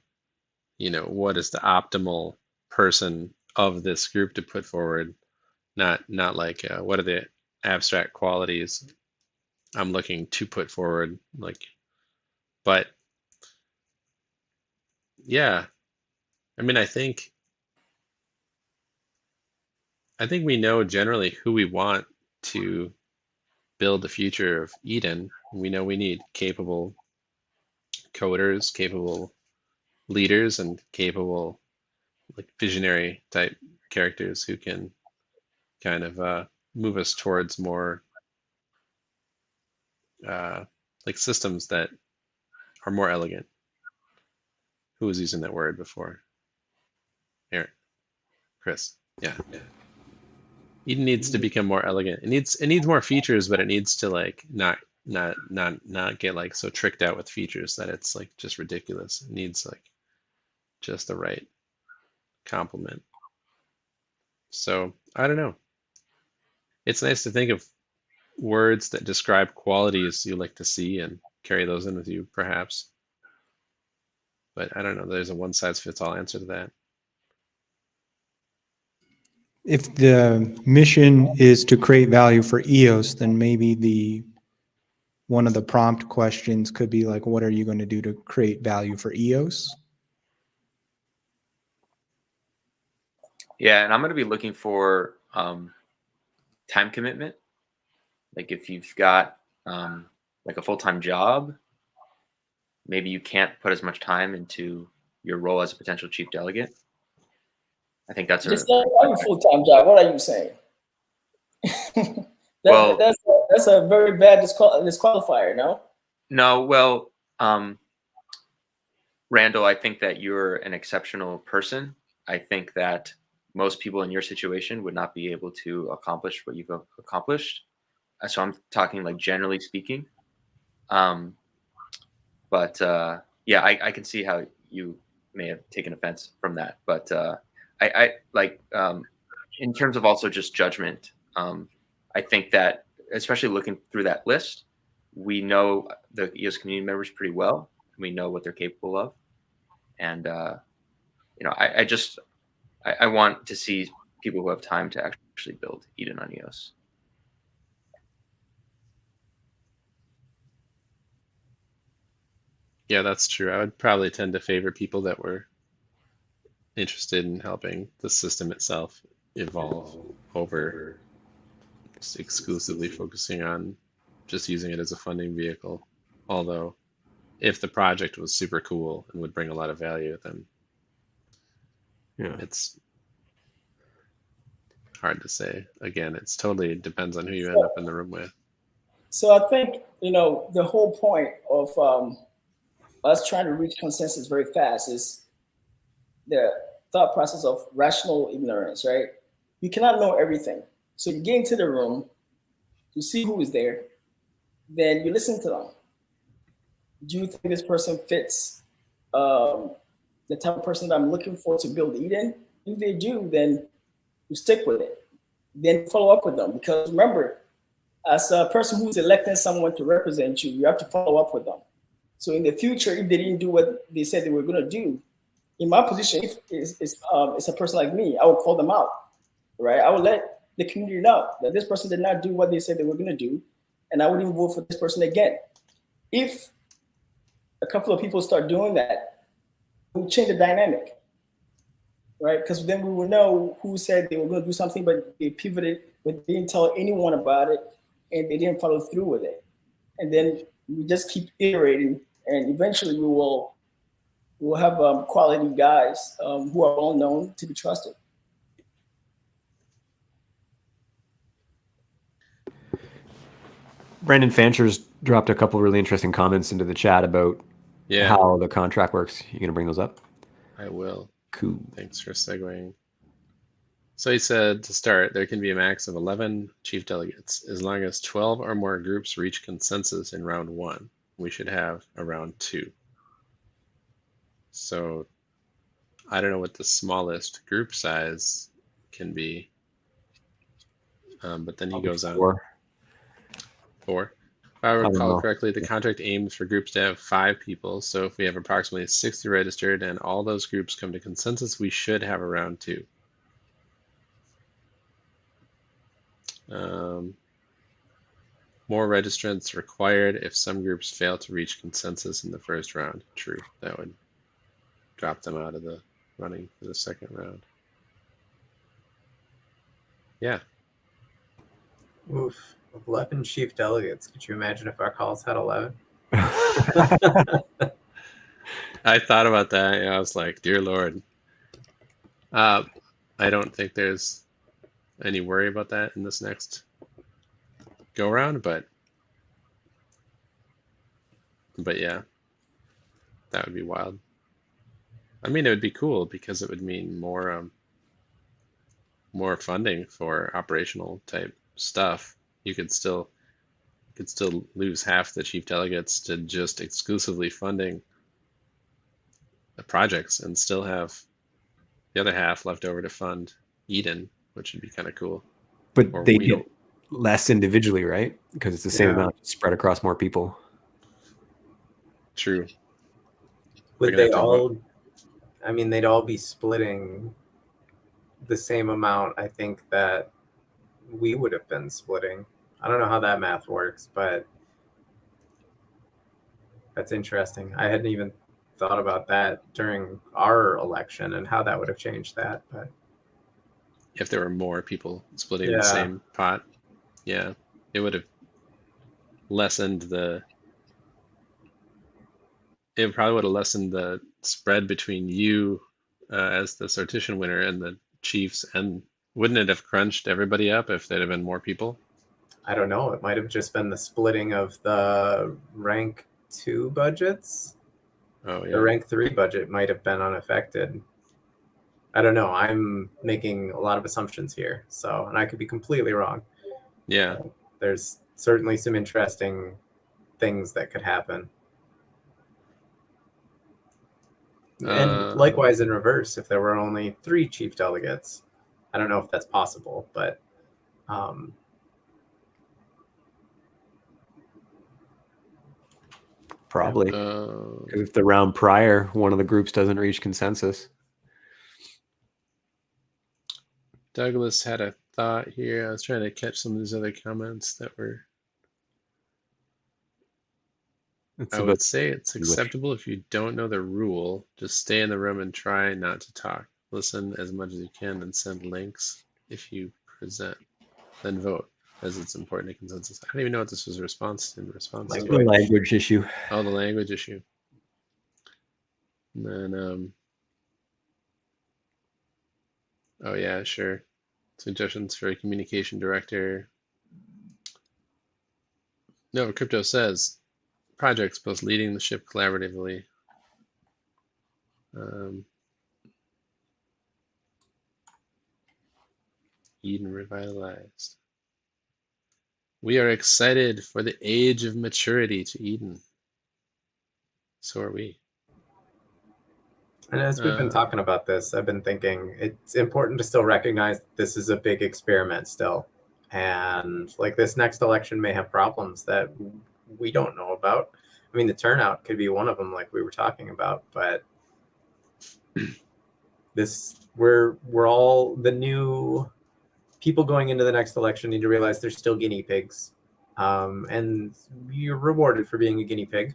you know, what is the optimal person of this group to put forward. Not like what are the abstract qualities I'm looking to put forward. Like, but yeah, I mean, I think we know generally who we want to build the future of Eden. We know we need capable coders, capable leaders, and capable like visionary type characters who can kind of move us towards more like systems that are more elegant. Who was using that word before? Aaron, Chris. Yeah. Eden needs to become more elegant. It needs more features, but it needs to like not get like so tricked out with features that it's like just ridiculous. It needs like just the right complement. So I don't know. It's nice to think of words that describe qualities you like to see and carry those in with you, perhaps. But I don't know. There's a one size fits all answer to that. If the mission is to create value for EOS, then maybe one of the prompt questions could be like, what are you going to do to create value for EOS? Yeah, and I'm going to be looking for time commitment. Like if you've got like a full-time job, maybe you can't put as much time into your role as a potential chief delegate. I think that's Just a full-time job. What are you saying? Well- that's a very bad disqualifier, no? No, well, Randall, I think that you're an exceptional person. I think that most people in your situation would not be able to accomplish what you've accomplished. So I'm talking like generally speaking. But yeah, I can see how you may have taken offense from that. But I like in terms of also just judgment. I think that especially looking through that list, we know the EOS community members pretty well. We know what they're capable of, and you know, I want to see people who have time to actually build Eden on EOS. Yeah, that's true. I would probably tend to favor people that were interested in helping the system itself evolve over just exclusively focusing on just using it as a funding vehicle. Although, if the project was super cool and would bring a lot of value, then Yeah. it's hard to say. Again, it's totally depends on who you end up in the room with. So I think, the whole point of us trying to reach consensus very fast is the thought process of rational ignorance, right? You cannot know everything. So you get into the room, you see who is there, then you listen to them. Do you think this person fits the type of person that I'm looking for to build Eden? If they do, then you stick with it. Then follow up with them. Because remember, as a person who's electing someone to represent you, you have to follow up with them. So in the future, if they didn't do what they said they were going to do, in my position, if it's a person like me, I would call them out, right? I would let the community know that this person did not do what they said they were going to do, and I wouldn't vote for this person again. If a couple of people start doing that, we'll change the dynamic, right? Because then we will know who said they were going to do something, but they pivoted, but they didn't tell anyone about it, and they didn't follow through with it. And then we just keep iterating, and eventually we'll have quality guys who are well known to be trusted. Brandon Fancher's dropped a couple really interesting comments into the chat about how the contract works. You gonna bring those up? I will. Cool. Thanks for segueing. So he said to start, there can be a max of 11 chief delegates. As long as 12 or more groups reach consensus in round 1, we should have a round 2. So I don't know what the smallest group size can be, but then he goes on. 4. If I recall correctly, the contract aims for groups to have 5 people. So if we have approximately 60 registered and all those groups come to consensus, we should have a round 2. More registrants required if some groups fail to reach consensus in the first round. True, that would drop them out of the running for the second round. Yeah. Oof. 11 chief delegates. Could you imagine if our calls had 11? I thought about that. And I was like, dear Lord. I don't think there's any worry about that in this next go around, but yeah, that would be wild. I mean, it would be cool because it would mean more funding for operational type stuff. You could still lose half the chief delegates to just exclusively funding the projects and still have the other half left over to fund Eden, which would be kind of cool. But they get less individually, right? Because it's the same amount spread across more people. True. Would they all? I mean, they'd all be splitting the same amount. I think that we would have been splitting. I don't know how that math works, but that's interesting. I hadn't even thought about that during our election and how that would have changed that. But if there were more people splitting the same pot, it would have lessened it probably would have lessened the spread between you as the sortition winner and the chiefs and Wouldn't it have crunched everybody up if there'd have been more people? I don't know. It might have just been the splitting of the rank 2 budgets. Oh The yeah. rank 3 budget might have been unaffected. I don't know. I'm making a lot of assumptions here, so, and I could be completely wrong. Yeah. There's certainly some interesting things that could happen. And likewise in reverse, if there were only 3 chief delegates. I don't know if that's possible, but Probably. Uh, Because if the round prior, one of the groups doesn't reach consensus. Douglas had a thought here. I was trying to catch some of these other comments that were. It's I about would say it's acceptable if you don't know the rule. Just stay in the room and try not to talk. Listen as much as you can and send links if you present. Then vote, as it's important to consensus. I don't even know what this was a response in response the to. language issue. Oh, the language issue. And then, oh yeah, sure. Suggestions for a communication director. No, Crypto says projects both leading the ship collaboratively. Eden revitalized. We are excited for the age of maturity to Eden. So are we. And as we've been talking about this, I've been thinking it's important to still recognize this is a big experiment still. And like this next election may have problems that we don't know about. I mean, the turnout could be one of them, like we were talking about, but we're all the new people going into the next election need to realize they're still guinea pigs. And you're rewarded for being a guinea pig,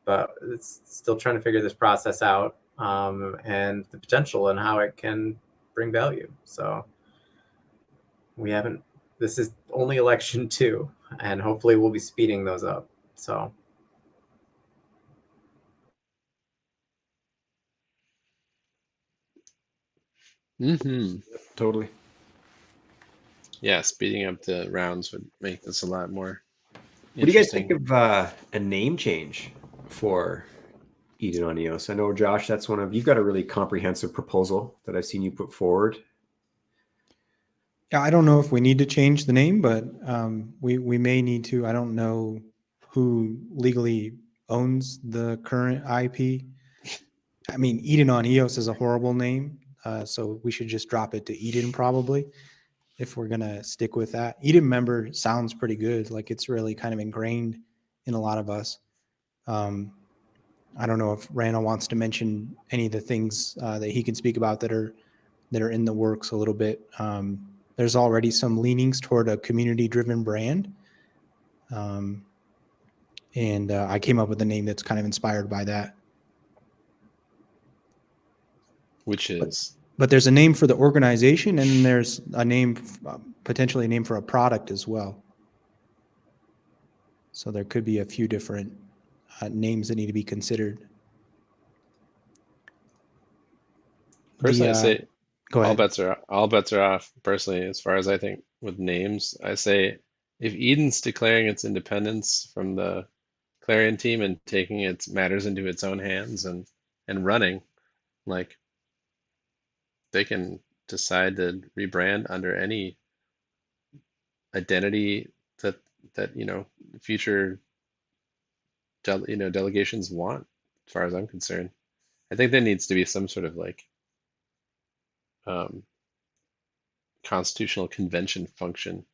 but it's still trying to figure this process out. And the potential and how it can bring value. So this is only election 2, and hopefully we'll be speeding those up. So. Totally. Yeah, speeding up the rounds would make this a lot more What do you guys think of a name change for Eden on EOS? I know, Josh, that's you've got a really comprehensive proposal that I've seen you put forward. Yeah, I don't know if we need to change the name, but we may need to. I don't know who legally owns the current IP. I mean, Eden on EOS is a horrible name, so we should just drop it to Eden probably if we're gonna stick with that. Eden member sounds pretty good. Like it's really kind of ingrained in a lot of us. I don't know if Randall wants to mention any of the things that he can speak about that are in the works a little bit. There's already some leanings toward a community-driven brand. And I came up with a name that's kind of inspired by that. Which is? But there's a name for the organization, and there's a name, potentially a name for a product as well. So there could be a few different names that need to be considered. Personally, I say go ahead. all bets are off. Personally, as far as I think with names, I say if Eden's declaring its independence from the Clarion team and taking its matters into its own hands and running, like they can decide to rebrand under any identity that future delegations want, as far as I'm concerned. I think there needs to be some sort of like constitutional convention function.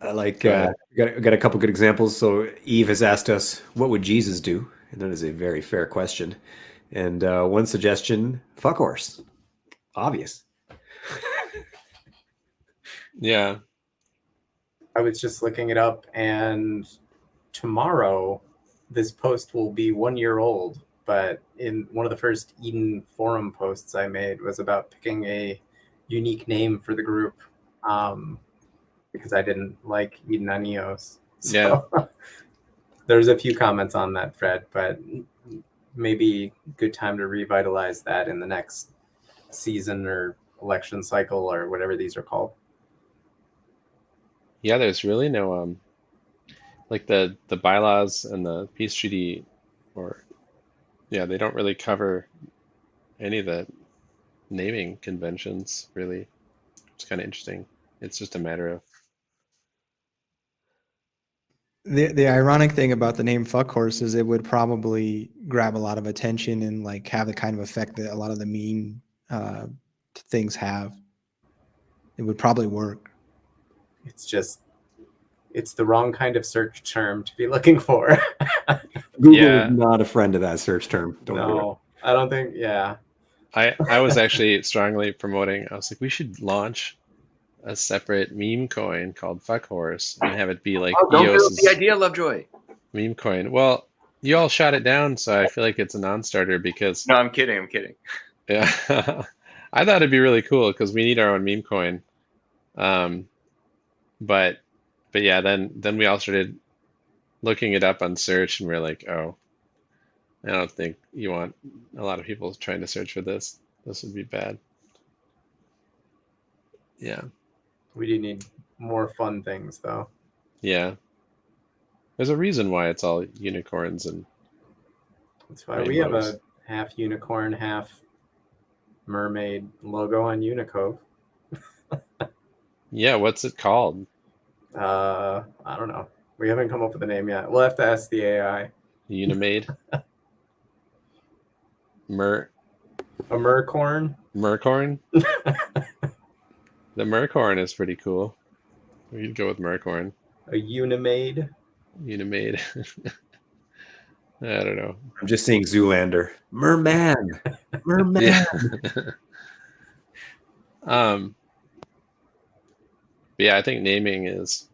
I like got a couple good examples. So Eve has asked us, what would Jesus do? And that is a very fair question. And one suggestion, fuck horse. Obvious. Yeah. I was just looking it up, and tomorrow this post will be 1 year old. But in one of the first Eden forum posts I made was about picking a unique name for the group, because I didn't like Eden on EOS. So yeah. There's a few comments on that thread, but maybe good time to revitalize that in the next season or election cycle or whatever these are called. Yeah, there's really no like the bylaws and the peace treaty, or yeah, they don't really cover any of the naming conventions really. It's kind of interesting. It's just a matter of The ironic thing about the name fuck horse is it would probably grab a lot of attention and like have the kind of effect that a lot of the meme things have. It would probably work. It's the wrong kind of search term to be looking for. Google Yeah. is not a friend of that search term. Don't do it. No, I don't think. Yeah, I was actually strongly promoting. I was like, we should launch a separate meme coin called Fuck Horse and have it be like Oh, don't build EOS's the idea, Lovejoy. meme coin. Well, you all shot it down, so I feel like it's a non-starter because No, I'm kidding. I'm kidding. yeah, I thought it'd be really cool because we need our own meme coin. But yeah, then we all started looking it up on search, and we're like, oh, I don't think you want a lot of people trying to search for this. This would be bad. Yeah, we do need more fun things though. yeah. There's a reason why it's all unicorns and That's why we have rainbows. a half unicorn, half mermaid logo on Unicove. Yeah, what's it called? I don't know. We haven't come up with a name yet. We'll have to ask the AI. Unimade? A mercorn? Mercorn? The Mercorn is pretty cool. We could go with Mercorn. A Unimade? Unimade. I don't know. I'm just seeing Zoolander. Merman. Merman. Yeah. But yeah, I think naming is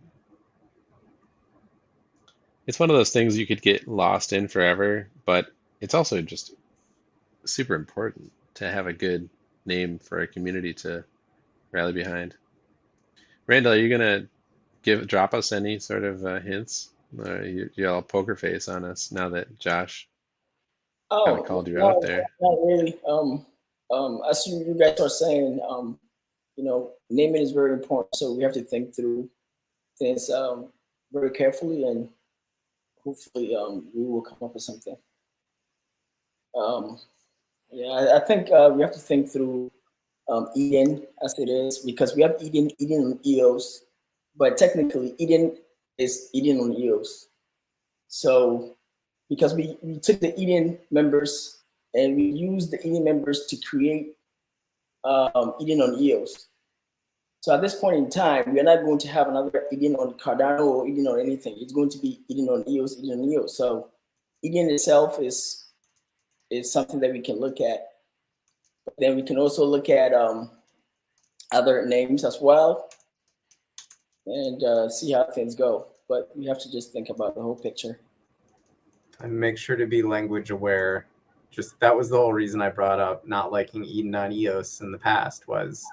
it's one of those things you could get lost in forever, but it's also just super important to have a good name for a community to rally behind. Randall, are you gonna drop us any sort of hints? You're all poker face on us now that Josh kind of called you out there. Not really. As you guys are saying, naming is very important. So we have to think through things very carefully, and hopefully we will come up with something. I think we have to think through Eden as it is, because we have Eden on EOS, but technically Eden is Eden on EOS. So because we took the Eden members and we used the Eden members to create Eden on EOS. So at this point in time, we are not going to have another Eden on Cardano or Eden on anything. It's going to be Eden on EOS, Eden on EOS. So Eden itself is something that we can look at. But then we can also look at other names as well and see how things go. But we have to just think about the whole picture. And make sure to be language aware. Just that was the whole reason I brought up not liking Eden on EOS in the past was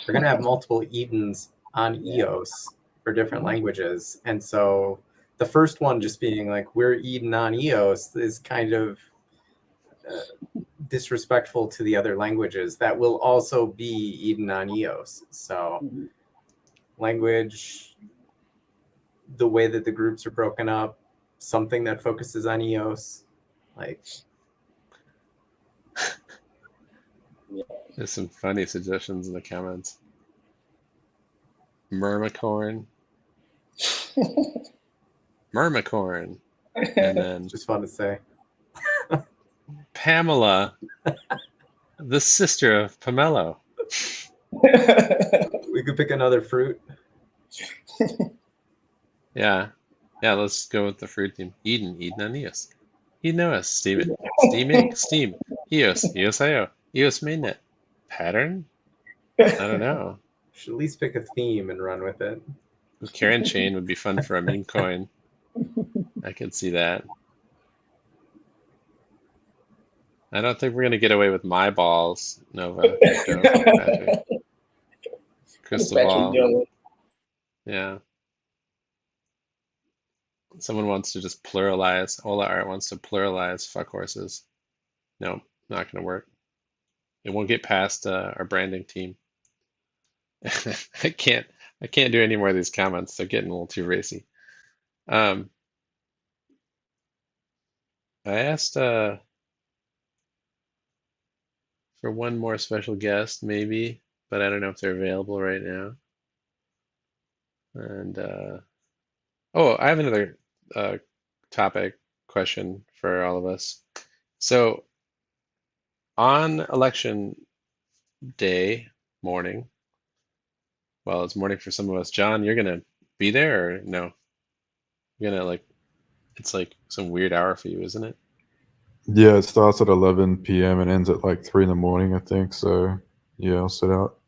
we're going to have multiple Edens on EOS for different languages. And so the first one just being like, we're Eden on EOS is kind of disrespectful to the other languages that will also be Eden on EOS. So language, the way that the groups are broken up, something that focuses on EOS, like. There's some funny suggestions in the comments. Mermicorn. Mermicorn. And then Just fun to say. Pamela, the sister of Pomelo. We could pick another fruit. Yeah. Yeah, let's go with the fruit theme. Eden on EOS. EOS, Steam, EOS.io, EOS mainnet. Pattern? I don't know. Should at least pick a theme and run with it. Karen Chain would be fun for a meme coin. I could see that. I don't think we're going to get away with my balls, Nova. Patrick. Crystal ball. Yeah. Someone wants to just pluralize. Ola Art wants to pluralize fuck horses. No, not going to work. It won't get past our branding team. I can't do any more of these comments. They're getting a little too racy. I asked for one more special guest, maybe, but I don't know if they're available right now. And oh, I have another topic question for all of us. So on election day morning, well, it's morning for some of us. John, you're gonna be there or no? You're gonna like, it's like some weird hour for you, isn't it? Yeah, it starts at 11 p.m. and ends at like 3 in the morning, I think. So yeah, I'll sit out.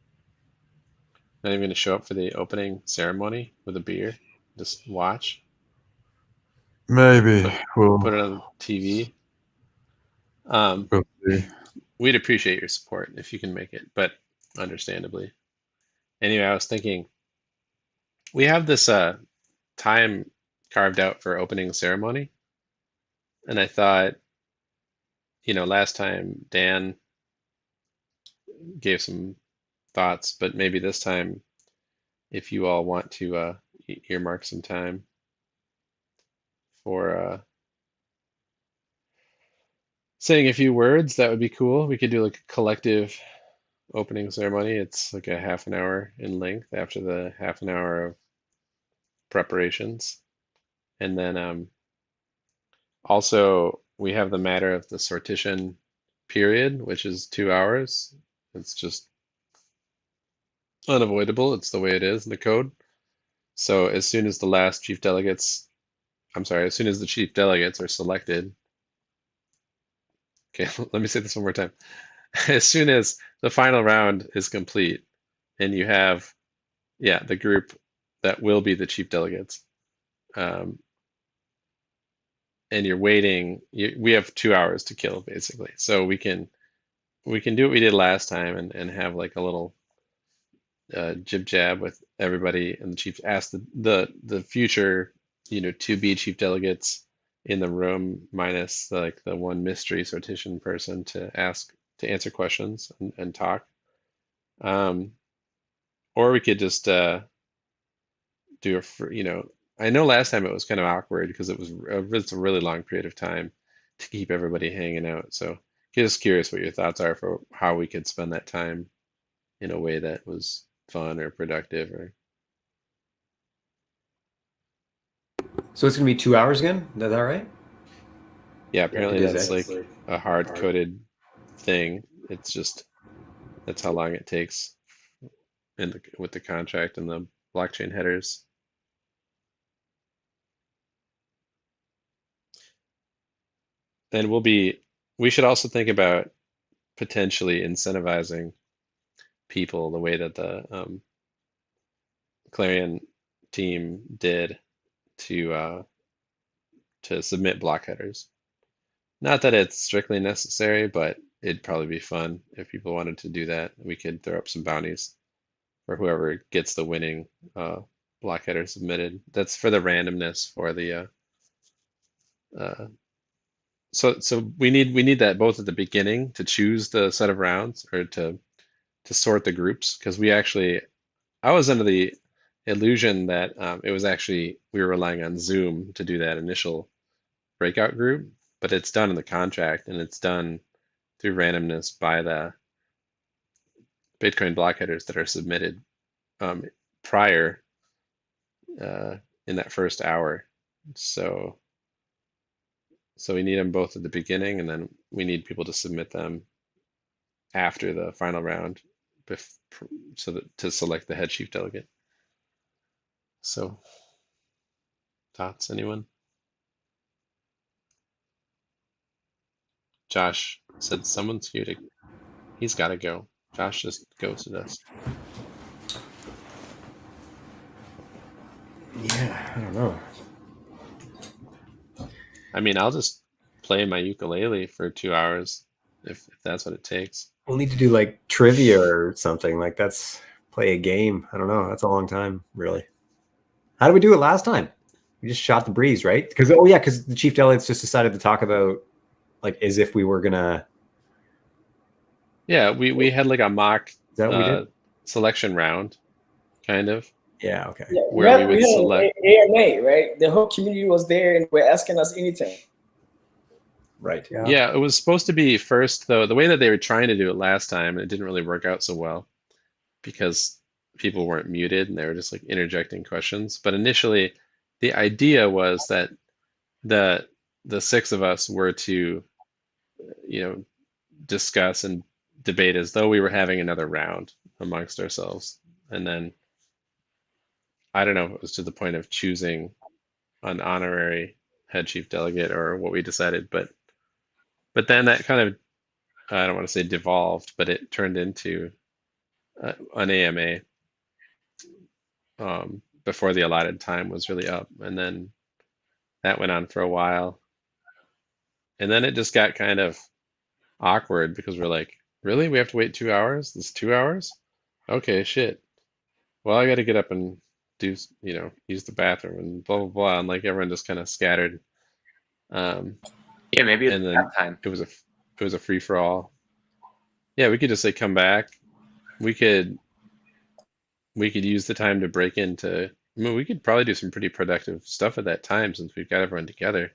Not even gonna show up for the opening ceremony with a beer, just watch, Maybe put it on TV. we'll see. We'd appreciate your support if you can make it, but understandably. Anyway, I was thinking we have this time carved out for opening ceremony, and I thought, last time Dan gave some thoughts, but maybe this time, if you all want to earmark some time for saying a few words, that would be cool. We could do like a collective opening ceremony. It's like a half an hour in length after the half an hour of preparations. And then also we have the matter of the sortition period, which is 2 hours. It's just unavoidable. It's the way it is in the code. So as soon as the chief delegates are selected, okay, let me say this one more time. As soon as the final round is complete and you have, the group that will be the chief delegates, and you're waiting, we have 2 hours to kill basically. So we can do what we did last time and have like a little jib jab with everybody, and the chief ask the future, to be chief delegates in the room minus the one mystery sortition person to answer questions and talk. Or we could just do I know last time it was kind of awkward because it's a really long period of time to keep everybody hanging out. So just curious what your thoughts are for how we could spend that time in a way that was fun or productive or. So it's gonna be 2 hours again? Is that right? Yeah, apparently It that's is, like a hard-coded thing. It's just that's how long it takes with the contract and the blockchain headers. And we should also think about potentially incentivizing people the way that the Clarion team did to submit block headers. Not that it's strictly necessary, but it'd probably be fun if people wanted to do that. We could throw up some bounties for whoever gets the winning block header submitted. That's for the randomness for the so we need that both at the beginning to choose the set of rounds or to sort the groups, because I was under the illusion that it was actually we were relying on Zoom to do that initial breakout group, but it's done in the contract and it's done through randomness by the Bitcoin block headers that are submitted prior in that first hour. So we need them both at the beginning, and then we need people to submit them after the final round, to select the head chief delegate. So, thoughts, anyone? Josh said someone's muted. He's got to go. Josh just ghosted us. Yeah, I don't know. I mean, I'll just play my ukulele for 2 hours if that's what it takes. We'll need to do like trivia or something. Like that's play a game. I don't know. That's a long time, really. How did we do it last time? We just shot the breeze, right? Because the chief delegates just decided to talk about like as if we were gonna. Yeah, we had like a mock Is that what we did? selection round, kind of, Yeah. Okay. Yeah, where we we would had select. an AMA, right? The whole community was there and were asking us anything. Right. Yeah. Yeah, it was supposed to be first, though. The way that they were trying to do it last time, it didn't really work out so well because people weren't muted and they were just like interjecting questions. But initially, the idea was that the six of us were to, discuss and debate as though we were having another round amongst ourselves. And then I don't know if it was to the point of choosing an honorary head chief delegate or what we decided, but then that kind of, I don't want to say devolved, but it turned into an AMA before the allotted time was really up, and then that went on for a while, and then it just got kind of awkward because we're like, really, we have to wait 2 hours? This 2 hours? Okay, shit. Well, I got to get up and do, use the bathroom and blah blah blah, and like everyone just kind of scattered. Yeah, maybe it's And then that time. it was a free for all. Yeah, we could just say come back. We could use the time to break into. I mean, we could probably do some pretty productive stuff at that time since we've got everyone together.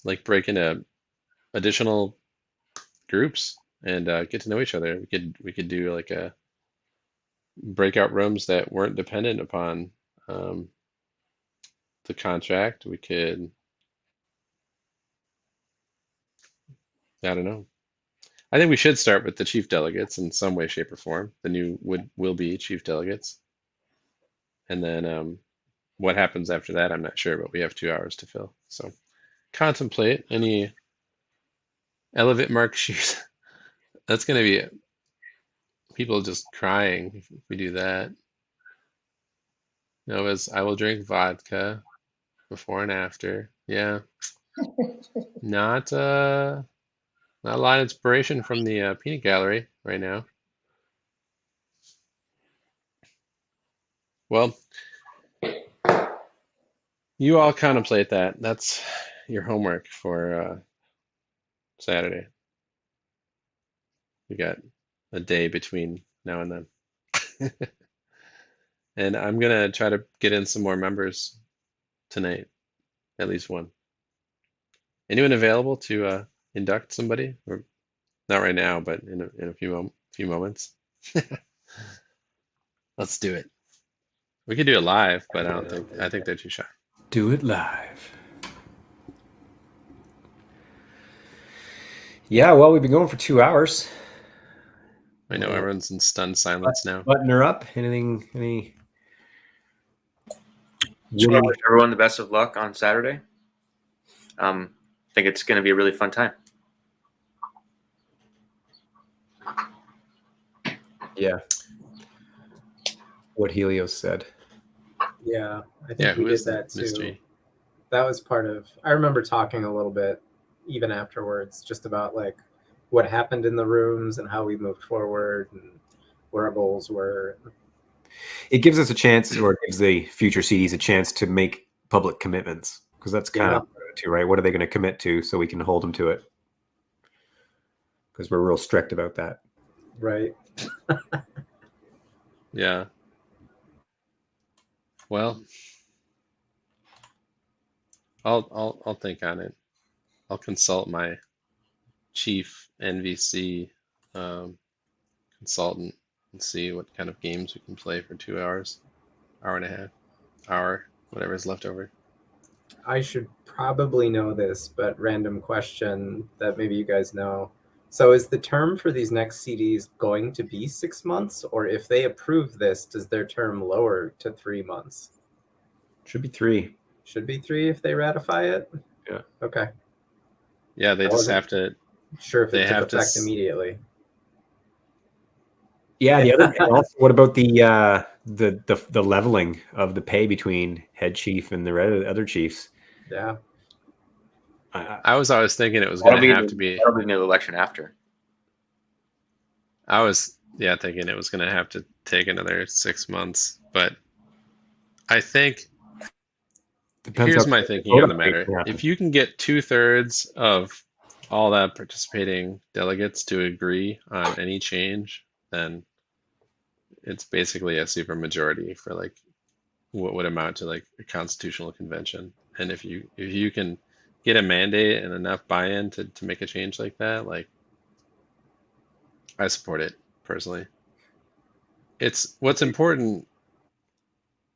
Like break into additional groups and get to know each other. We could do like a breakout rooms that weren't dependent upon the contract. We could, I don't know. I think we should start with the chief delegates in some way, shape, or form. The new will be chief delegates, and then what happens after that, I'm not sure, but we have 2 hours to fill. So contemplate any elevate mark sheet. That's going to be people just crying if we do that. I will drink vodka before and after. Yeah, not a lot of inspiration from the peanut gallery right now. Well, you all contemplate that. That's your homework for Saturday. We got a day between now and then. And I'm gonna try to get in some more members tonight, at least one. Anyone available to induct somebody? Or not right now, but in a few moments. Let's do it. We could do it live, but I think they're too shy. Do it live. Yeah, well, we've been going for 2 hours. I know everyone's in stunned silence now. Button her up. Any? Just want to wish everyone the best of luck on Saturday. I think it's going to be a really fun time. Yeah. What Helios said. Yeah, I think Yeah, we who did is that that too. mystery? That was part of. I remember talking a little bit, even afterwards, just about like what happened in the rooms and how we moved forward and where our goals were. It gives us a chance, or it gives the future CDs a chance to make public commitments, because that's kind of too, right? What are they going to commit to so we can hold them to it? Because we're real strict about that. Right. Yeah. Well, I'll think on it. I'll consult my chief NVC consultant and see what kind of games we can play for 2 hours, hour and a half, hour, whatever is left over. I should probably know this, but random question that maybe you guys know. So is the term for these next CDs going to be 6 months, or if they approve this, does their term lower to 3 months? Should be 3. Should be 3 if they ratify it? Yeah. Okay. Yeah, they just have to. Sure if They it took have to effect immediately. Yeah. The other. Also, what about the leveling of the pay between head chief and the other chiefs? Yeah. I was always thinking it was going to have to be. That'll be the election after. I was thinking it was going to have to take another 6 months, but I think here's my thinking on the matter. If you can get 2/3 of all the participating delegates to agree on any change, then it's basically a super majority for like what would amount to like a constitutional convention. And if you can get a mandate and enough buy-in to make a change like that, like I support it personally. It's what's important.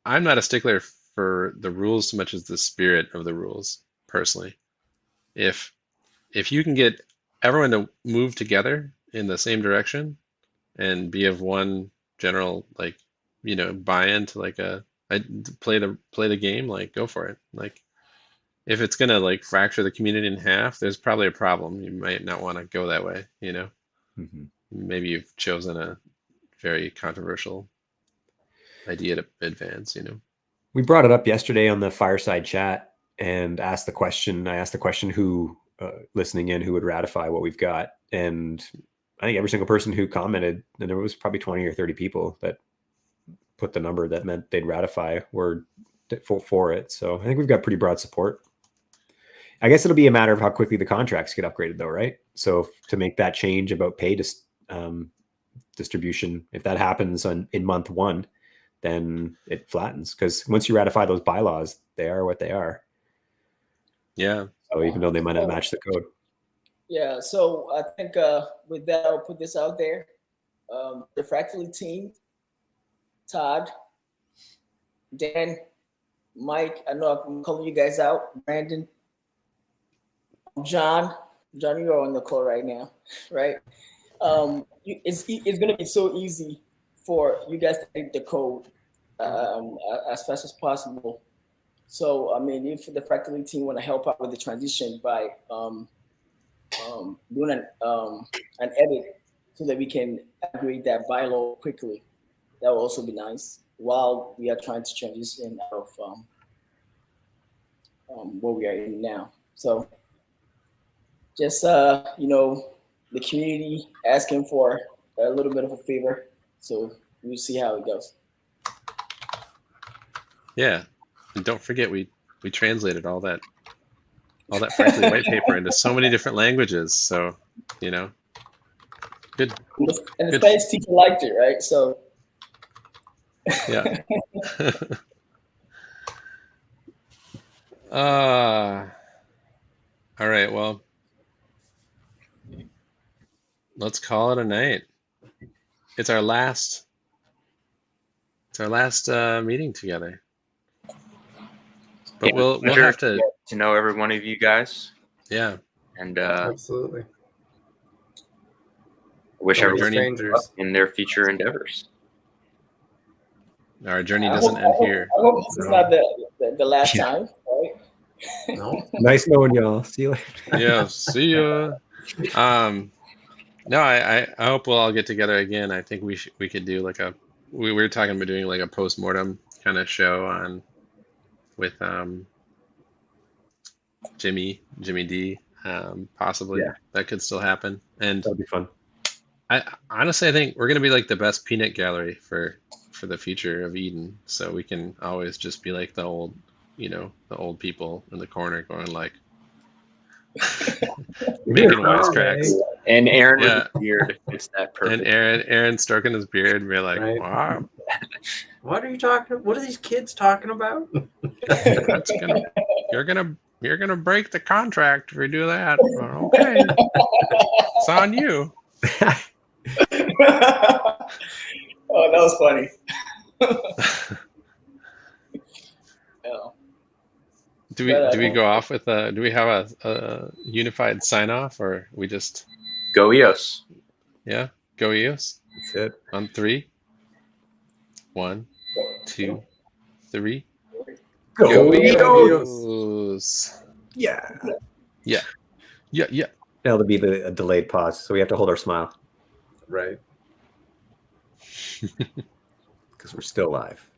I'm not a stickler for the rules so much as the spirit of the rules personally. If you can get everyone to move together in the same direction and be of one general like buy-in to like play the game, like go for it. Like if it's gonna like fracture the community in half, there's probably a problem. You might not want to go that way, Mhm. Maybe you've chosen a very controversial idea to advance, We brought it up yesterday on the fireside chat and asked the question. I asked the question who listening in who would ratify what we've got, and I think every single person who commented, and there was probably 20 or 30 people that put the number that meant they'd ratify were for it. So I think we've got pretty broad support. I guess it'll be a matter of how quickly the contracts get upgraded, though, right? So to make that change about pay distribution, if that happens in month one, then it flattens, because once you ratify those bylaws, they are what they are. Yeah. So even though they might not match the code. Yeah, so I think with that, I'll put this out there. The Fractally team, Todd, Dan, Mike, I know I'm calling you guys out, Brandon, John, you're on the call right now, right? It's going to be so easy for you guys to take the code as fast as possible. So, I mean, if the Fractally team want to help out with the transition by doing an edit so that we can upgrade that bylaw quickly, that will also be nice while we are trying to transition out of where we are in now. So, just the community asking for a little bit of a favor, so we'll see how it goes. Yeah, and don't forget we translated all that Fractally white paper into so many different languages. So good. And the Spanish teacher liked it, right? So yeah. All right. Well, let's call it a night. It's our last meeting together. But we'll have to know every one of you guys. Yeah. And absolutely. Wish everyone strangers in their future endeavors. Our journey doesn't end here. I hope this is not the last time, right? No. Nice knowing y'all. See you later. Yeah, see ya. No, I hope we'll all get together again. I think we could do like we were talking about doing like a post-mortem kind of show with Jimmy D, possibly. Yeah. That could still happen. And That'll be fun. I honestly, I think we're gonna be like the best peanut gallery for the future of Eden. So we can always just be like the old people in the corner going like making wisecracks. And Aaron with his beard fits that perfect. And Aaron stroking his beard and be like, Right. wow. What are you talking? What are these kids talking about? You're gonna break the contract if you do that. Okay, it's on you. Oh, that was funny. Yeah. Do we go off with do we have a unified sign off, or we just go EOS? Yeah, go EOS. That's it. On 3. 1, 2, 3. Go EOS. Yeah. Yeah. That'll be a delayed pause, so we have to hold our smile Right. because we're still live.